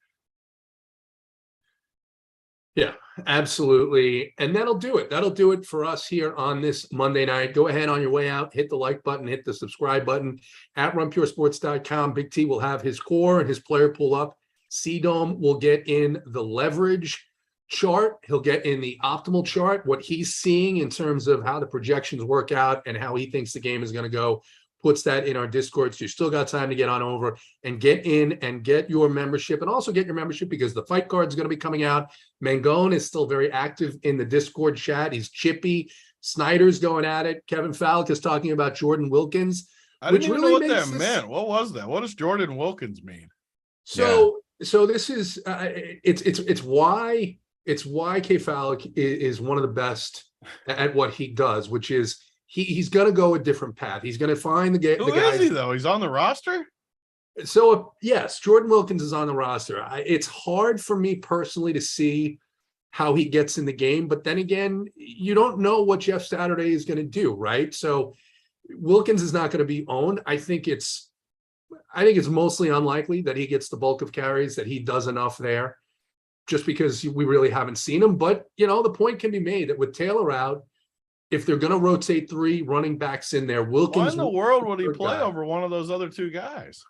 Yeah, absolutely. And that'll do it. That'll do it for us here on this Monday night. Go ahead on your way out, hit the like button, hit the subscribe button at runpuresports.com. Big T will have his core and his player pool up. C-Dome will get in the leverage chart. He'll get in the optimal chart, what he's seeing in terms of how the projections work out and how he thinks the game is going to go. Puts that in our Discord. So you still got time to get on over and get in and get your membership, and also get your membership because the fight card is going to be coming out. Mangone is still very active in the Discord chat. He's chippy. Snyder's going at it. Kevin Falk is talking about Jordan Wilkins. I didn't even know what that meant. What was that? What does Jordan Wilkins mean? So this is it's why K Falk is one of the best at what he does, which is he's going to go a different path. He's going to find the guy. Who is he, though? He's on the roster? So, yes, Jordan Wilkins is on the roster. It's hard for me personally to see how he gets in the game. But then again, you don't know what Jeff Saturday is going to do, right? So Wilkins is not going to be owned. I think it's mostly unlikely that he gets the bulk of carries, that he does enough there, just because we really haven't seen him. But, the point can be made that with Taylor out, if they're going to rotate 3 running backs in there, Wilkins. Why in the world would he play over one of those other 2 guys?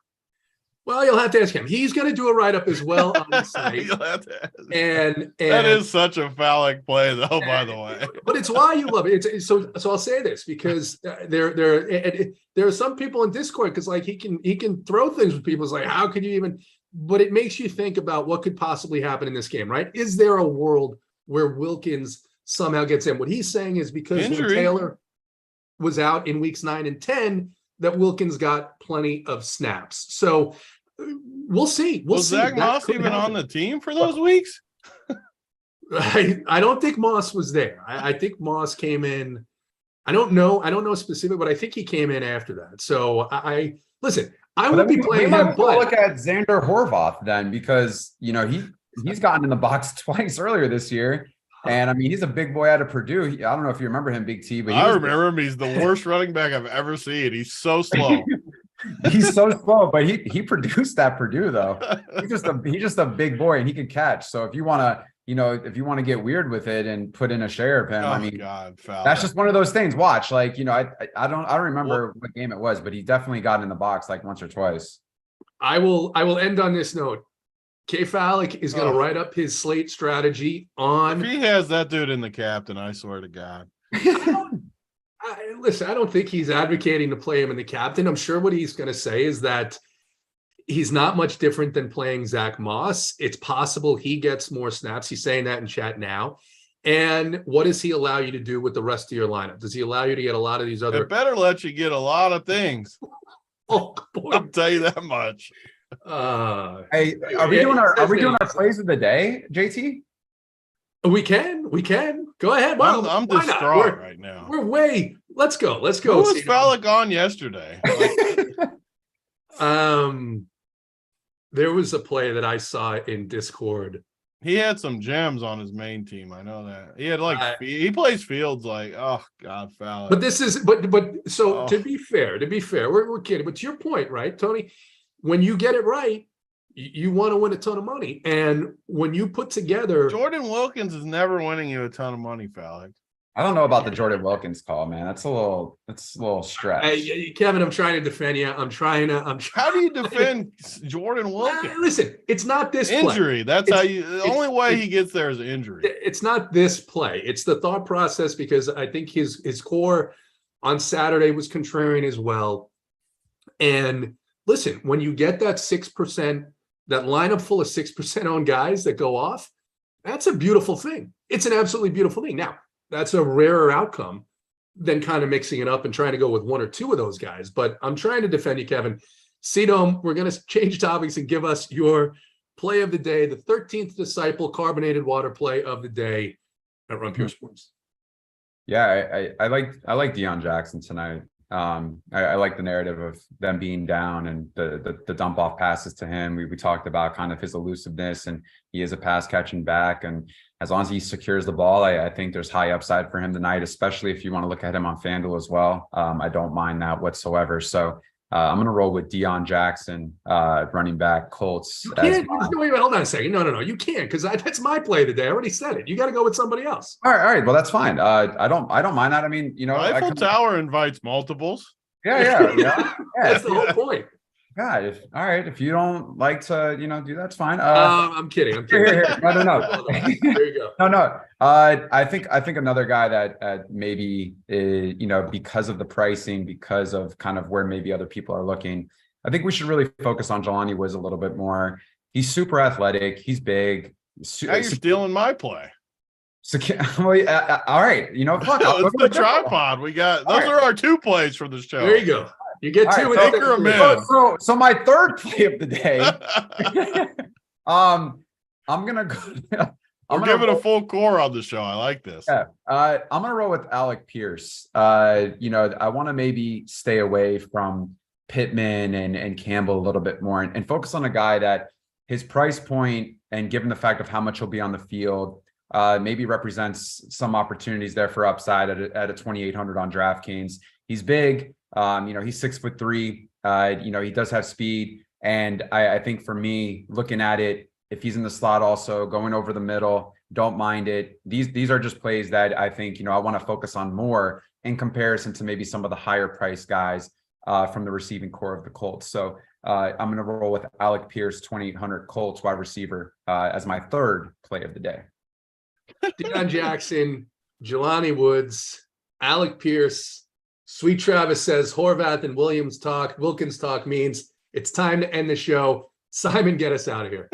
Well, you'll have to ask him. He's going to do a write-up as well on the site. You'll have to ask and that is such a phallic play, though, by the way. But it's why you love it. So I'll say this, because there are some people in Discord, because like he can throw things with people. It's like, how could you even? But it makes you think about what could possibly happen in this game, right? Is there a world where Wilkins somehow gets in? What he's saying is because when Taylor was out in weeks 9 and 10, that Wilkins got plenty of snaps. So we'll see. Was Zach Moss even on the team for those weeks? I don't think Moss was there. I think Moss came in. I don't know specific, but I think he came in after that. So I listen. I would be playing him. But look at Xander Horvath then, because he's gotten in the box twice earlier this year. And I mean, he's a big boy out of Purdue. I don't know if you remember him, Big T, but I remember him. He's the worst running back I've ever seen. He's so slow. He's so slow, but he produced at Purdue though. He's just a big boy, and he can catch. So if you want to get weird with it and put in a share of him, that's just one of those things. Watch, I don't remember what game it was, but he definitely got in the box like once or twice. I will end on this note. K Fallick is going to write up his slate strategy on. If he has that dude in the captain, I swear to God. Listen, I don't think he's advocating to play him in the captain. I'm sure what he's going to say is that he's not much different than playing Zach Moss. It's possible he gets more snaps. He's saying that in chat now. And what does he allow you to do with the rest of your lineup? Does he allow you to get a lot of these other? It better let you get a lot of things. Oh, boy. I'll tell you that much. Hey, are we doing our plays of the day, JT? We can go ahead. Well, I'm distraught right now. Let's go. Who was Fallick on yesterday? There was a play that I saw in Discord He had some gems on his main team. I know that. He had he plays Fields like, oh God, foul. But this is to be fair, we're kidding. But to your point, right, Tony? When you get it right, you want to win a ton of money. And when you put together Jordan Wilkins is never winning you a ton of money, Falik. I don't know about the Jordan Wilkins call, man. That's a little stretch. Hey, Kevin, I'm trying to defend you. How do you defend Jordan Wilkins? Listen, it's not this injury. Play. The only way he gets there is injury. It's not this play. It's the thought process, because I think his core on Saturday was contrarian as well. And listen, when you get that 6%, that lineup full of 6% owned guys that go off, that's a beautiful thing. It's an absolutely beautiful thing. Now, that's a rarer outcome than kind of mixing it up and trying to go with one or two of those guys. But I'm trying to defend you, Kevin. C-Dome, we're going to change topics and give us your play of the day, the 13th Disciple carbonated water play of the day at Run Pure Sports. Yeah, I like Deion Jackson tonight. I like the narrative of them being down and the dump off passes to him. We talked about kind of his elusiveness, and he is a pass catching back. And as long as he secures the ball, I think there's high upside for him tonight, especially if you want to look at him on FanDuel as well. I don't mind that whatsoever. So I'm going to roll with Deion Jackson, running back, Colts. You can't. Wait, hold on a second. No. You can't, because that's my play of the day. I already said it. You got to go with somebody else. All right. Well, that's fine. I don't mind that. I mean, Eiffel Tower invites multiples. Yeah. That's the whole point. God, if you don't like to, do that's fine. I'm kidding. Here. No. There you go. No. I think another guy that maybe because of the pricing, because of kind of where maybe other people are looking, I think we should really focus on Jelani Woods a little bit more. He's super athletic. He's big. Now you're stealing my play. So, all right. Fuck. It's the tripod. We got those are our two plays for the show. There you go. You get two with Taker him in. So my third play of the day. I'm gonna go. We're giving a full core on the show. I like this. Yeah. I'm gonna roll with Alec Pierce. I want to maybe stay away from Pittman and Campbell a little bit more and focus on a guy that his price point, and given the fact of how much he'll be on the field, maybe represents some opportunities there for upside at a 2,800 on DraftKings. He's big. He's 6'3". He does have speed. And I think for me, looking at it, if he's in the slot also going over the middle, don't mind it. These are just plays that I think, I want to focus on more in comparison to maybe some of the higher price guys from the receiving core of the Colts. So I'm going to roll with Alec Pierce, 2,800 Colts wide receiver as my third play of the day. Deion Jackson, Jelani Woods, Alec Pierce. Sweet Travis says Horvath and Wilkins talk means it's time to end the show. Simon, get us out of here.